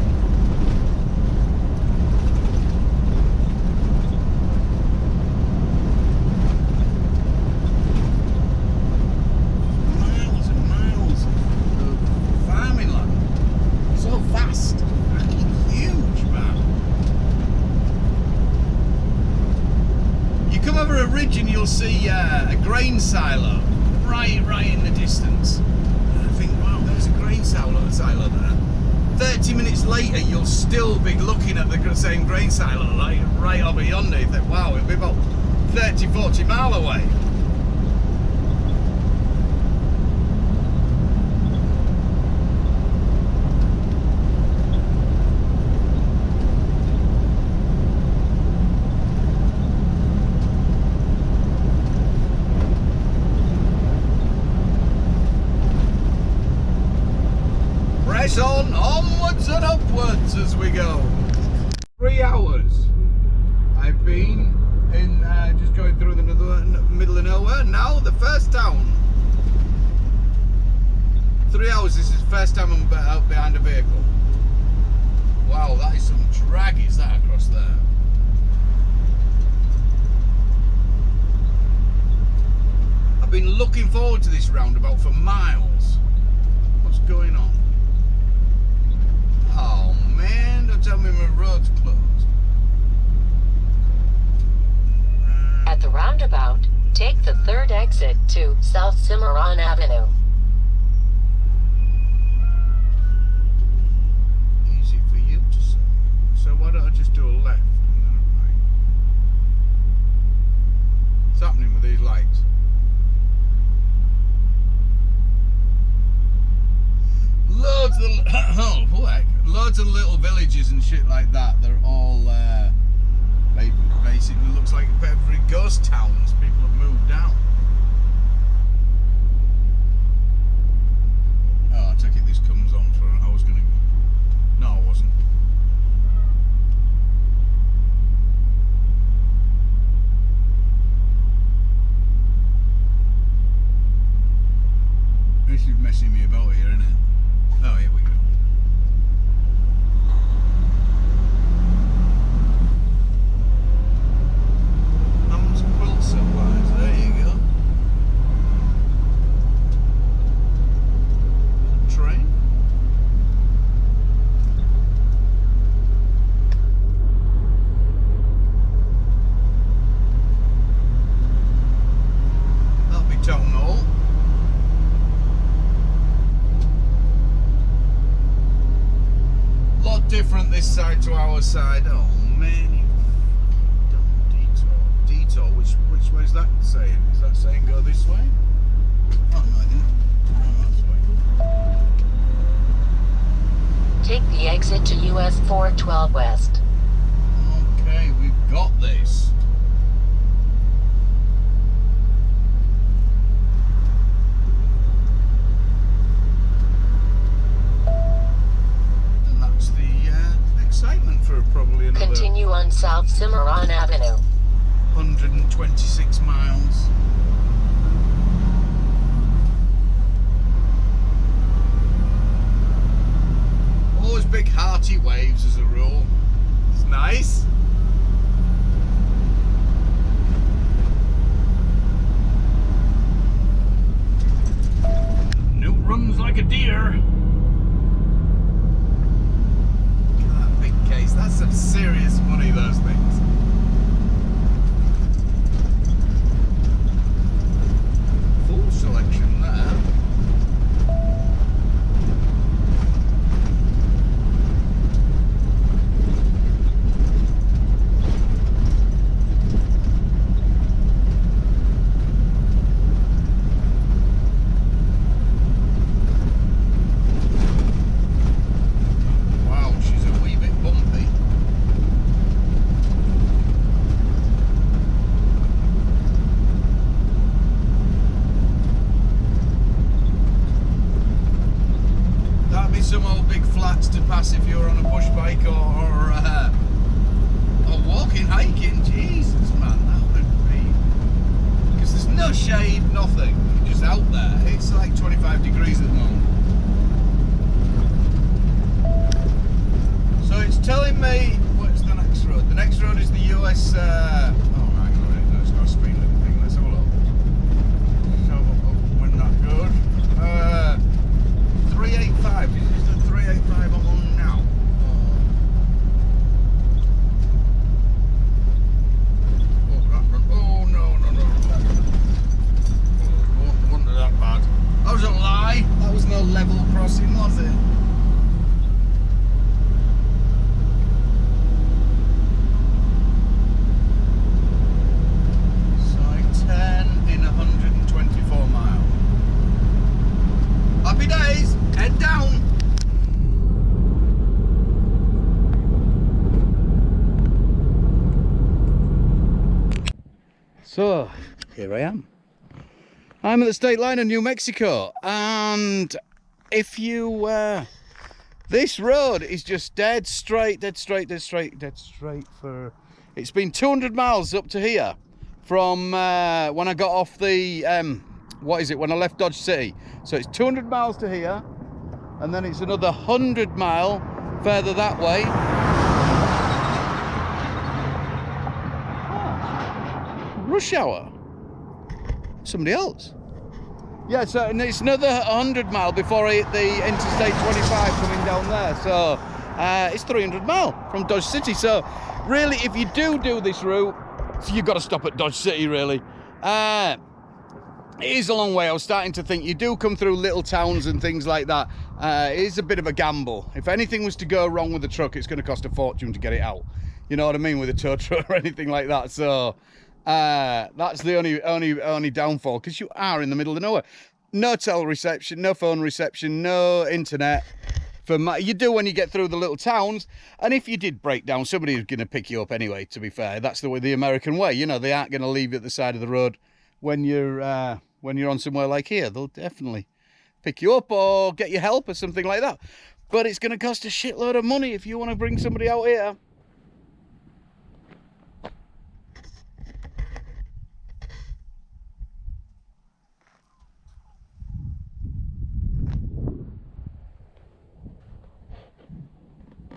Miles and miles of farming land. So vast. Fucking huge, man. You come over a ridge and you'll see a grain silo right in the distance. And I think, wow, there's a grain silo there. 30 minutes later, you'll still be looking at the same grain silo right over yonder. You think, wow, it'll be about 30, 40 mile away. Press on, onwards and upwards as we go. 3 hours I've been in, just going through the middle of nowhere. Now the first town. 3 hours, this is the first time I'm out behind a vehicle. Wow, that is some drag, is that across there? I've been looking forward to this roundabout for miles. What's going on? Oh man, don't tell me my road's closed. At the roundabout, take the third exit to South Cimarron Avenue. Easy for you to say. So why don't I just do a left and then a right? What's happening with these lights? Loads of little villages and shit like that. They're all basically looks like every ghost towns. People have moved out. Oh, I take it this comes on for. I was gonna. No, I wasn't. This is messing me about here, isn't it? Oh, here we go. Ham's Quilt Supplies, there you go. Train. That'll be town hall. Different this side to our side. Oh man, you dumb detour. Which way is that saying? Is that saying go this way? Oh no, I didn't. Oh, that's way. Take the exit to US 412 West. Okay, we've got this. Excitement for probably another Continue on South Cimarron Avenue. 126 miles. Always big hearty waves as a rule. It's nice. That's some serious money, those things. Full selection there. Some old big flats to pass if you're on a push bike or walking, hiking. Jesus, man, that would be, because there's no shade, nothing. You're just out there. It's like 25 degrees at the moment. So it's telling me what's the next road. The next road is the US. Oh, hang on a minute. It's got a speed limit thing. Let's have a look. So when that good. 385. Is this the 385 I'm on now? Oh no. Oh, wasn't that bad. That was a lie. That was no level crossing, was it? So 10 in 124 miles. Happy days. Head down. So here I am. I'm at the state line of New Mexico, and if you this road is just dead straight for, it's been 200 miles up to here from when I got off the when I left Dodge City. So it's 200 miles to here, and then it's another 100 mile further that way. Rush hour. Somebody else. Yeah, so and it's another 100 mile before I hit the Interstate 25 coming down there. So it's 300 mile from Dodge City. So really, if you do this route, so you've got to stop at Dodge City, really. It is a long way. I was starting to think you do come through little towns and things like that. It is a bit of a gamble. If anything was to go wrong with the truck, it's going to cost a fortune to get it out. You know what I mean, with a tow truck or anything like that. So that's the only downfall, because you are in the middle of nowhere. No tel reception, no phone reception, no internet. You do when you get through the little towns, and if you did break down, somebody's going to pick you up anyway. To be fair, that's the American way. You know, they aren't going to leave you at the side of the road when you're on somewhere like here. They'll definitely pick you up or get you help or something like that. But it's going to cost a shitload of money if you want to bring somebody out here.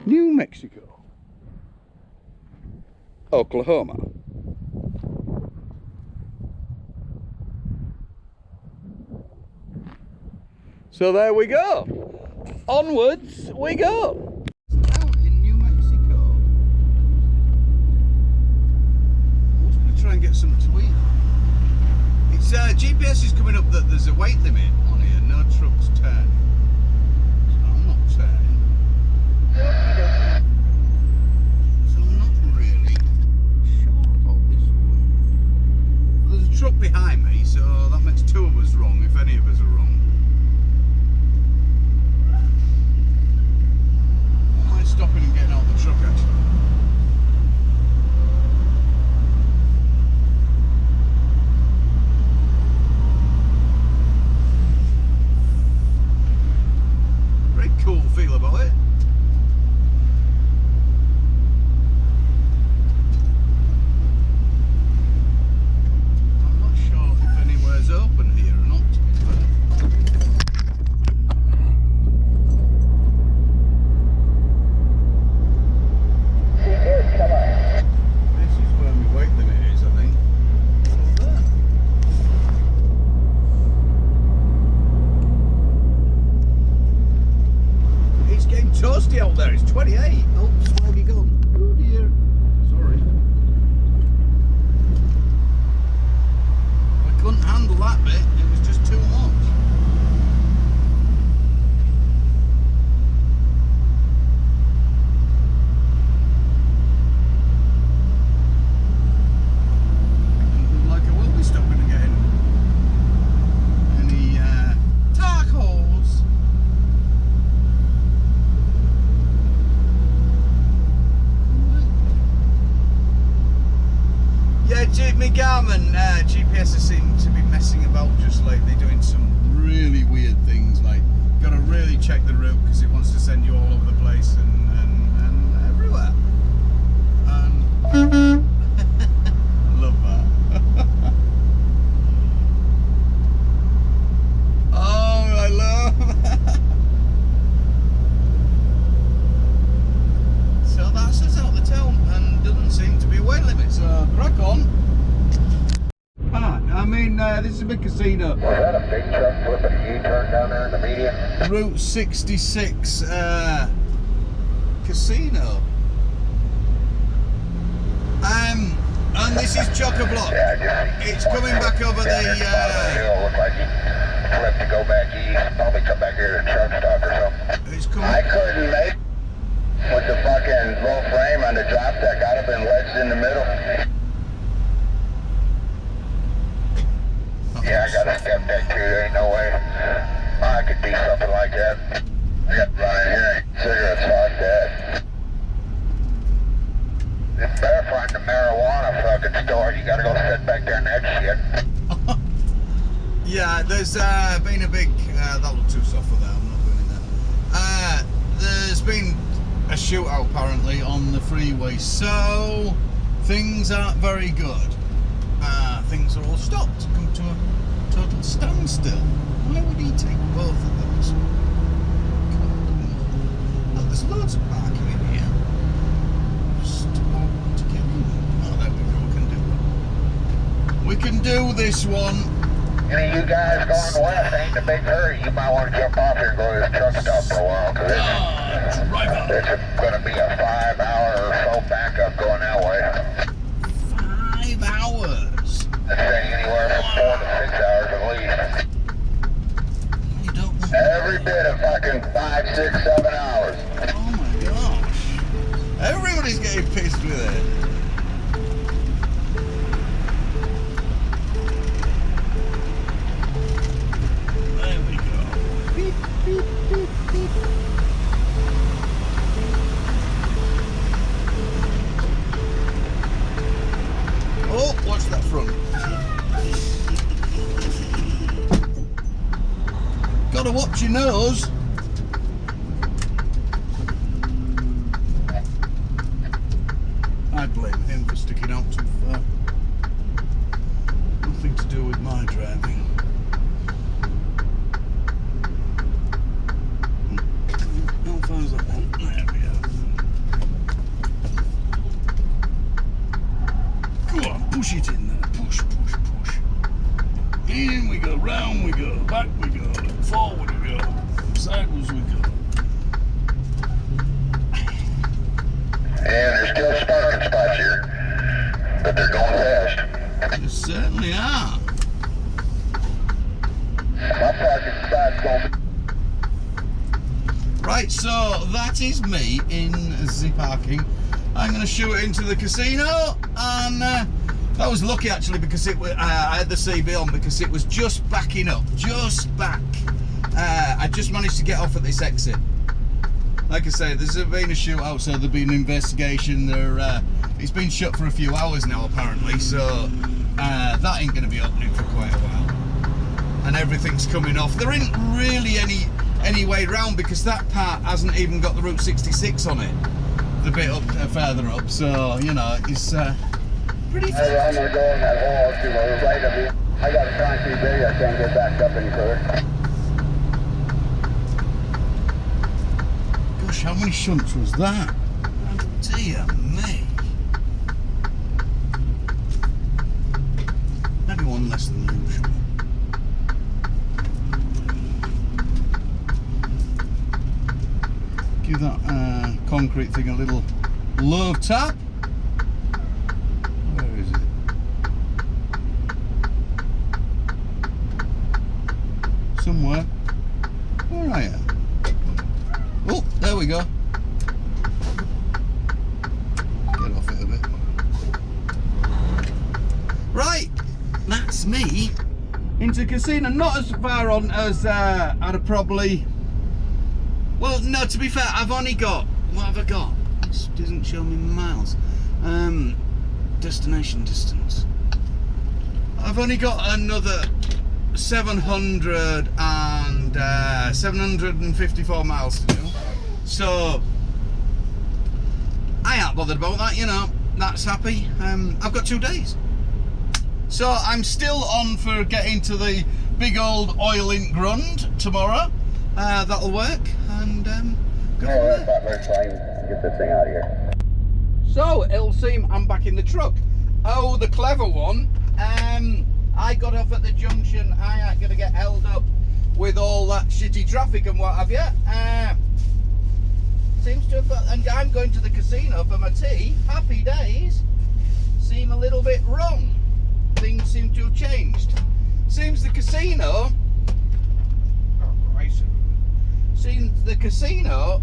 New Mexico, Oklahoma. So there we go. Onwards we go. Down in New Mexico. I'm just going to try and get something to eat. It's GPS is coming up that there's a weight limit on here. No trucks turning. So I'm not turning. So I'm not really sure about this one. Well, there's a truck behind me, so that makes two of us wrong, if any of us are wrong. I might stopping and getting out the truck actually. my Garmin GPS has seemed to be messing about just lately, doing some really weird things. Like, gotta really check the route because it wants to send you all over the place and everywhere. And I love that. Oh, I love that. So that's us out the town, and doesn't seem to be a weight limit, so crack on. I mean, this is a big casino. Was that a big truck flipping a U-turn down there in the median? Route 66 casino. And this is chock-a-block. Yeah, It's coming back over the. Looked like he flipped to go back east. Probably come back here to truck stop or something. It's coming. I couldn't make with the fucking low frame on the drop deck. I'd have been wedged in the middle. Yeah, I got a step deck too. There ain't no way I could do something like that. I got running here. Cigarettes, fuck that. It's better find the marijuana fucking store. You gotta go sit back there and that shit. Yeah, there's been a big. That looked too soft for that. I'm not doing that. There's been a shootout apparently on the freeway, so things aren't very good. Things are all stopped, come to a total standstill. Why would he take both of those? Oh, there's loads of parking in here. Just want to get in. Oh, there we go. We can do this one. Any of you guys going west ain't in a big hurry. You might want to jump off here and go to this truck stop for a while, because it's going to be a 5 hour or so backup going that way. 5 hours. I'd say anywhere from 4 to 6 hours at least. You don't want Every bit of fucking 5, 6, 7 hours. Oh my gosh. Everybody's getting pissed with it. There we go. Beep, beep, beep, beep. Oh, watch that front. Gotta watch your nose. I blame him for sticking out too far. Nothing to do with my driving. How far is that one? There we are. Go on, push it in there. Push, push, push. In we go, round we go, back we go, forward we go, sideways we go. And there's still sparking spots here, but they're going fast. There certainly are. My parking spot's going. Right, so that is me in the parking. I'm going to shoot it into the casino, and I was lucky actually because it was, I had the CB on because it was just backing up, just back. I just managed to get off at this exit. Like I say, there's been a shootout, so there's been an investigation. It's been shut for a few hours now apparently, so that ain't going to be opening for quite a while. And everything's coming off. There ain't really any way round because that part hasn't even got the Route 66 on it. The bit up further up, so you know it's pretty. Hey, I'm gonna go in that hole to the right of you. I got a concrete barrier. I can't get back up any further. Gosh, how many shunts was that? Dear me. Maybe one less than usual. Give that concrete thing a little love tap. Where is it? Somewhere. Where I am. Oh, there we go. Get off it a bit. Right, that's me into casino. Not as far on as I'd have probably. Well, no, to be fair, I've only got, what have I got? This doesn't show me miles. Destination distance. I've only got another 754 miles to do. So I ain't bothered about that, you know. That's happy. I've got 2 days. So I'm still on for getting to the big old oil in Grund tomorrow. That'll work. And go from there. Get this thing out of here. So it'll seem I'm back in the truck. Oh, the clever one. I got off at the junction. I ain't gonna get held up with all that shitty traffic and what have you. Seems to have, and I'm going to the casino for my tea. Happy days. Seem a little bit wrong. Things seem to have changed. Seems the casino. Oh Christ! Seems the casino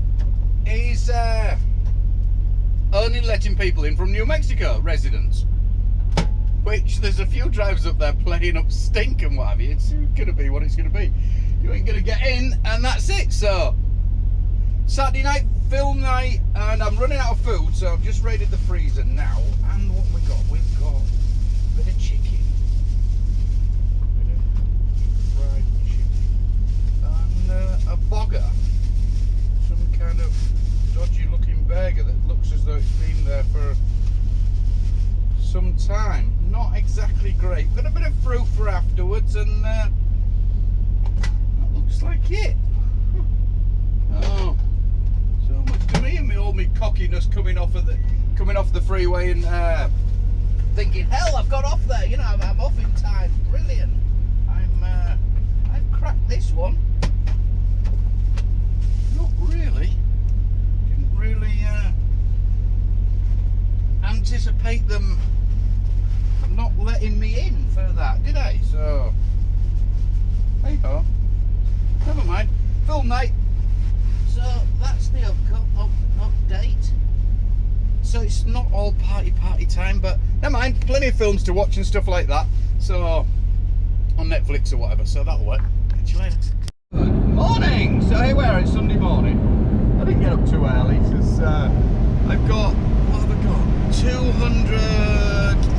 is only letting people in from New Mexico residents. Which there's a few drivers up there playing up stink and what have you. It's gonna be what it's gonna be. You ain't gonna get in, and that's it. So Saturday night film night, and I'm running out of food, so I've just raided the freezer now. And what have we got? We've got a bit of chicken, a bit of fried chicken, and a bogger, some kind of dodgy-looking burger that looks as though it's been there for some time. Not exactly great. Got a bit of fruit for afterwards, and that looks like it. Oh, so much to me, and all my cockiness coming off the freeway, and thinking, hell, I've got off there. You know, I'm off in time. Brilliant. I've cracked this one. Not really. Didn't really anticipate them not letting me in for that, did I? So, hey ho, never mind. Film night. So that's the update. So it's not all party time, but never mind. Plenty of films to watch and stuff like that. So on Netflix or whatever. So that'll work. Catch you later. Good morning. So here we are. It's Sunday morning. I didn't get up too early because I've got, what have I got?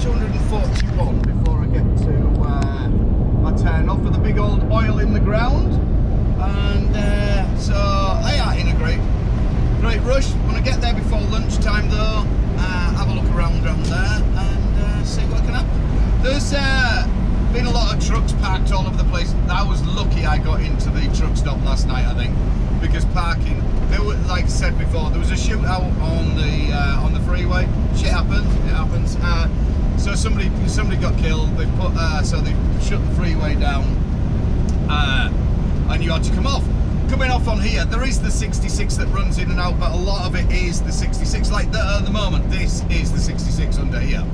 241 before I get to my turn off for the big old oil in the ground. And so I ain't in a great rush. When I get there before lunchtime though, have a look around there and see what can happen. There's been a lot of trucks parked all over the place. I was lucky I got into the truck stop last night, I think, because parking, there was, like I said before, there was a shootout on the freeway. Shit happens, it happens. So somebody got killed. They put so they shut the freeway down, and you had to come off. Coming off on here, there is the 66 that runs in and out, but a lot of it is the 66. Like at the moment, this is the 66 under here.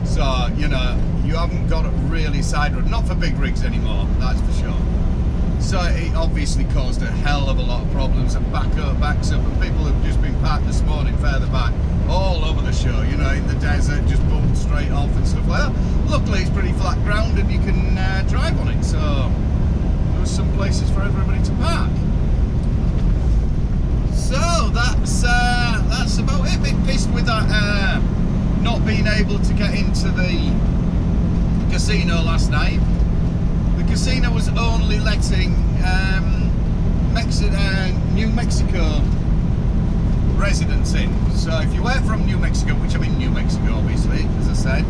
So you know, you haven't got it really side road, not for big rigs anymore. That's for sure. So it obviously caused a hell of a lot of problems and backs up, and people have just been parked this morning further back, all over the show, you know, in the desert, just bumped straight off and stuff like that. Luckily it's pretty flat ground and you can drive on it, so there was some places for everybody to park. So that's about it. Bit pissed with that not being able to get into the casino last night. The casino was only letting New Mexico residents in. So if you were from New Mexico, which I'm in New Mexico obviously, as I said,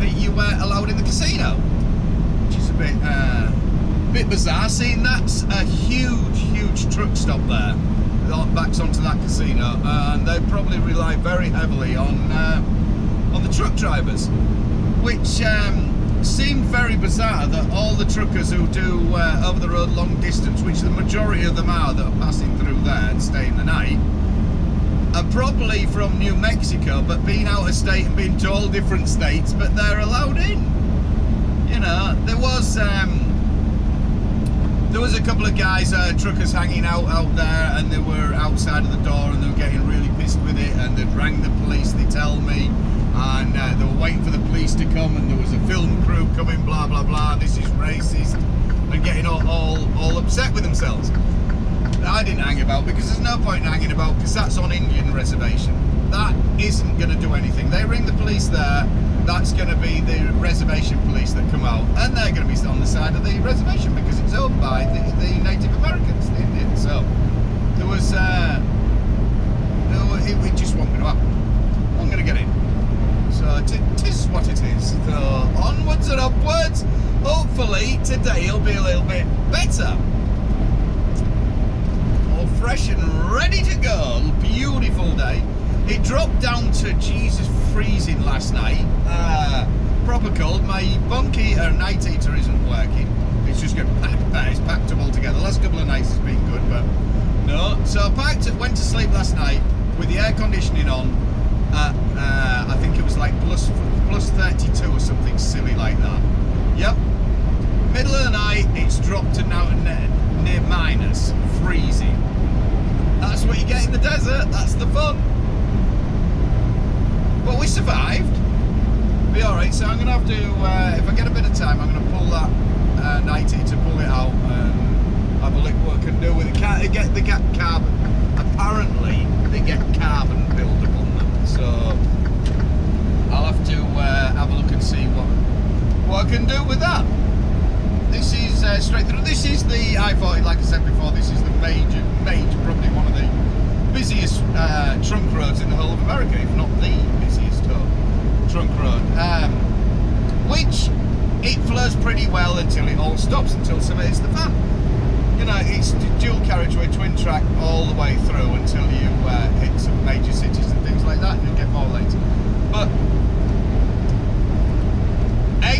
that you were allowed in the casino, which is a bit bizarre, seeing that's a huge truck stop there that backs onto that casino, and they probably rely very heavily on the truck drivers, which seemed very bizarre that all the truckers who do over the road long distance, which the majority of them are that are passing through there and staying the night, are probably from New Mexico but being out of state and being to all different states, but they're allowed in. You know, there was a couple of guys, truckers hanging out there, and they were outside of the door and they were getting really pissed with it, and they'd rang the police, they tell me, and they were waiting for the police to come, and there was a film crew coming, blah blah blah, this is racist, and getting all upset with themselves. I didn't hang about, because there's no point in hanging about, because that's on Indian reservation. That is isn't going to do anything. They ring the police there. That's going to be the reservation police that come out, and they're going to be on the side of the reservation because it's owned by the Native Americans, the Indians. So there was, it just wasn't going to happen. I'm going to get in. So it is what it is. So onwards and upwards. Hopefully today will be a little bit better. All fresh and ready to go. Beautiful day. It dropped down to Jesus freezing last night. Proper cold. My bunk heater, night heater isn't working. It's just getting it's packed up all together. The last couple of nights has been good, but no. So went to sleep last night with the air conditioning on. I think it was like plus 32 or something silly like that. Yep. Middle of the night, it's dropped to now near minus, freezing. That's what you get in the desert. That's the fun. But we survived. Be alright, so I'm going to have to, if I get a bit of time, I'm going to pull that night heater, pull it out and have a look what I can do with it. They get carbon. Apparently, they get carbon build up on them. So, I'll have to have a look and see what I can do with that. This is straight through. This is the I-40, like I said before, this is the major, probably one of the busiest trunk roads in the whole of America, if not the busiest trunk road. Which it flows pretty well until it all stops, until somebody hits the fan. You know, it's dual carriageway, twin track all the way through until you hit some major cities and things like that, and you'll get more later. But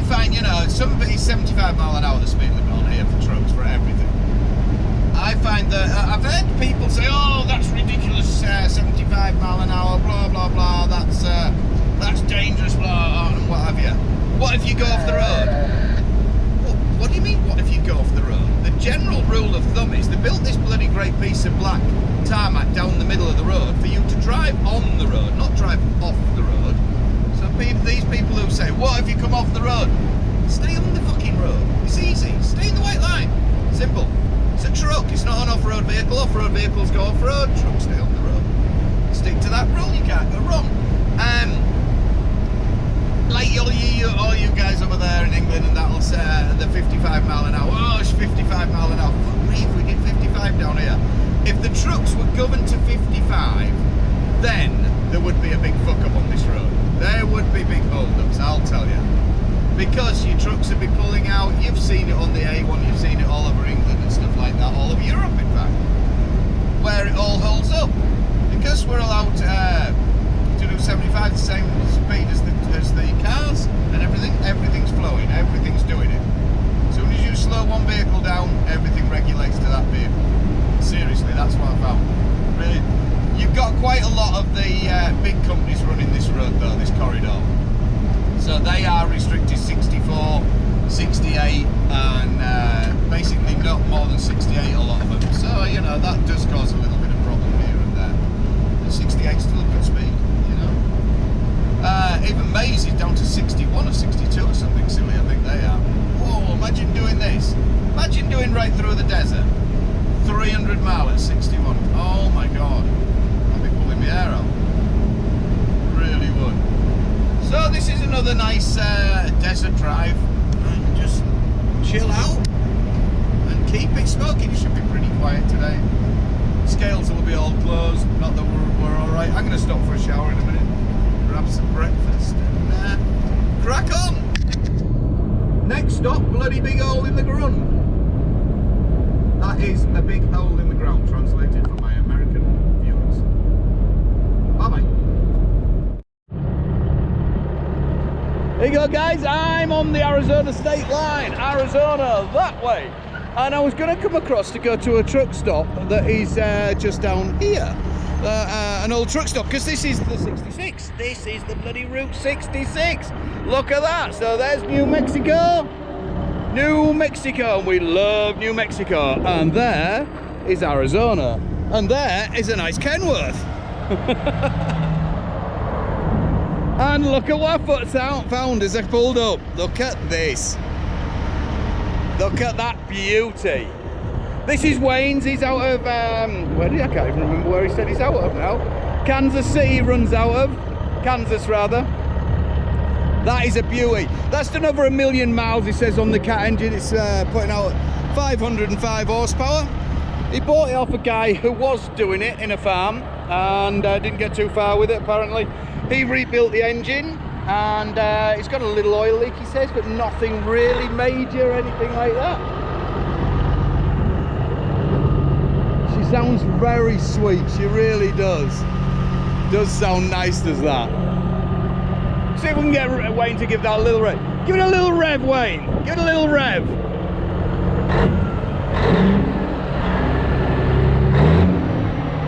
fine, you know, some of it is 75 mile an hour the speed limit on here for trucks, for everything. I find that I've heard people say, "Oh, that's ridiculous, 75 mile an hour, blah blah blah. That's dangerous, blah, and what have you." What if you go off the road? What do you mean? What if you go off the road? The general rule of thumb is they built this bloody great piece of black tarmac down the middle of the road for you to drive on the road, not drive off the road. So these people who say, "What if you come off the road?" Stay on the fucking road. It's easy. Stay in the white line. Simple. It's a truck. It's not an off-road vehicle. Off-road vehicles go off-road. Trucks stay on the road. Stick to that rule. You can't go wrong. Like all you guys over there in England, and that'll say the 55 mile an hour. Oh, it's 55 mile an hour. Fuck me if we did 55 down here. If the trucks were governed to 55, then there would be a big fuck up on this road. There would be big hold-ups, I'll tell you. Because your trucks would be pulling out. You've seen it on the A1, you've seen it all over England and stuff like that, all over Europe in fact, where it all holds up. Because we're allowed to do 75 the same speed as the cars and everything's flowing, everything's doing it. As soon as you slow one vehicle down, everything regulates to that vehicle. Seriously, that's what I found. Really, you've got quite a lot of the big companies running this road though, this corridor. So they are restricted 64, 68 and basically not more than 68, a lot of them. So, you know, that does cause a little bit of problem here and there. And 68 is still a good speed, you know. Even Maze is down to 61 or 62 or something silly, I think they are. Whoa, imagine doing this. Imagine doing right through the desert. 300 mile at 61. Oh my God. I'd be pulling my hair out. Really would. So this is another nice desert drive, and just chill out and keep it smoking. It should be pretty quiet today. Scales will be all closed, not that we're all right. I'm going to stop for a shower in a minute, grab some breakfast and crack on. Next stop, bloody big hole in the ground. That is a big hole in the ground, translated for my American viewers. Bye-bye. There you go guys, I'm on the Arizona state line, Arizona that way, and I was going to come across to go to a truck stop that is just down here, an old truck stop, because this is the 66, this is the bloody Route 66, look at that. So there's New Mexico, we love New Mexico, and there is Arizona, and there is a nice Kenworth. And look at what I found as I pulled up. Look at this. Look at that beauty. This is Wayne's. He's out of, I can't even remember where he said he's out of now. Kansas City he runs out of. Kansas rather. That is a beauty. That's done over 1 million miles, it says on the cat engine. It's putting out 505 horsepower. He bought it off a guy who was doing it in a farm and didn't get too far with it apparently. He rebuilt the engine and it's got a little oil leak, he says, but nothing really major or anything like that. She sounds very sweet, she really does. Does sound nice, does that. See if we can get Wayne to give that a little rev. Give it a little rev, Wayne. Give it a little rev.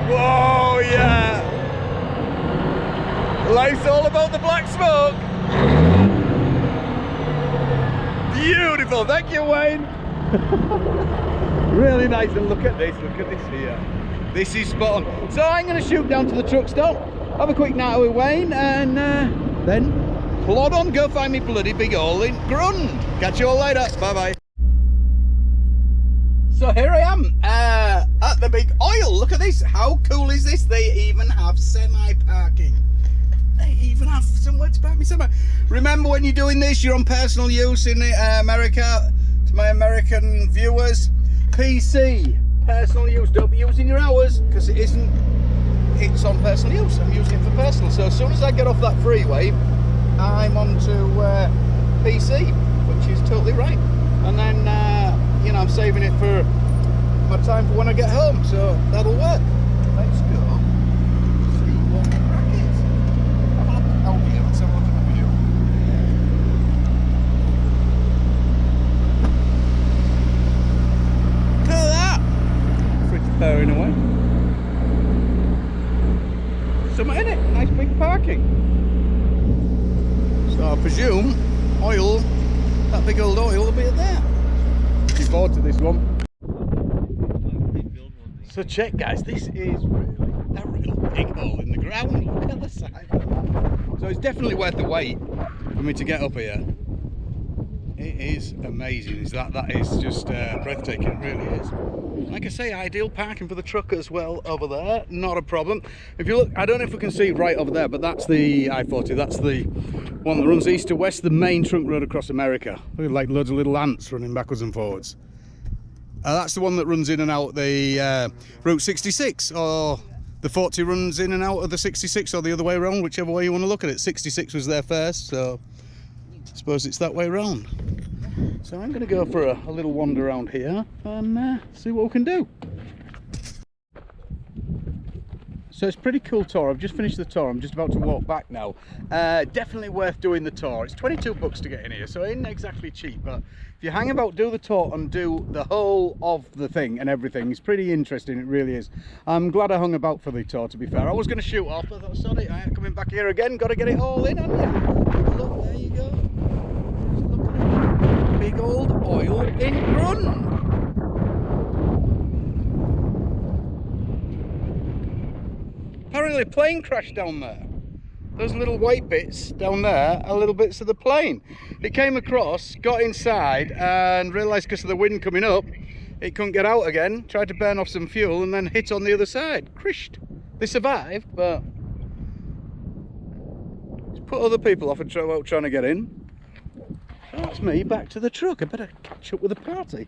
Whoa, yeah. Life's all about the black smoke. Beautiful. Thank you, Wayne. Really nice. And look at this here. This is spot on. So I'm going to shoot down to the truck stop, have a quick night with Wayne, and then plod on, go find me bloody big hole in Grund. Catch you all later. Bye bye. So here I am at the big oil. Look at this. How cool is this? They even have semi-parking. They even have somewhere to park me semi. Remember, when you're doing this, you're on personal use in America. To my American viewers, PC, personal use. Don't be using your hours because it isn't. It's on personal use. I'm using it for personal. So as soon as I get off that freeway, I'm on to PC, which is totally right. And then, you know, I'm saving it for my time for when I get home. So that'll work. Let's go see what the crack is. Have a look out here. Let's have a look at the view. Look at that. Fridge purring away. Something in it. Nice big parking. So I presume oil, that big old oil will be there. Looking forward to this one. So check guys, this is really a real big hole in the ground. Look at the size of that. So it's definitely worth the wait for me to get up here. It is amazing. That is just breathtaking, it really is. Like I say, ideal parking for the truck as well over there, not a problem. If you look, I don't know if we can see right over there, but that's the I-40, that's the one that runs east to west, the main trunk road across America. Look at like loads of little ants running backwards and forwards. That's the one that runs in and out the Route 66, or the 40 runs in and out of the 66, or the other way around, whichever way you want to look at it. 66 was there first, so I suppose it's that way around. So I'm going to go for a little wander around here and see what we can do. So it's a pretty cool tour. I've just finished the tour. I'm just about to walk back now. Definitely worth doing the tour. It's 22 bucks to get in here, so it isn't exactly cheap, but if you hang about, do the tour and do the whole of the thing and everything, it's pretty interesting, it really is. I'm glad I hung about for the tour, to be fair. I was going to shoot off, I thought, sorry, I ain't coming back here again, got to get it all in, haven't you? Look, there you go. Just look at it. Big old oil in Grund. Apparently a plane crashed down there. Those little white bits down there are little bits of the plane. It came across, got inside and realised because of the wind coming up, it couldn't get out again, tried to burn off some fuel and then hit on the other side. Crashed. They survived, but it's put other people off and trying to get in. So that's me back to the truck. I better catch up with the party.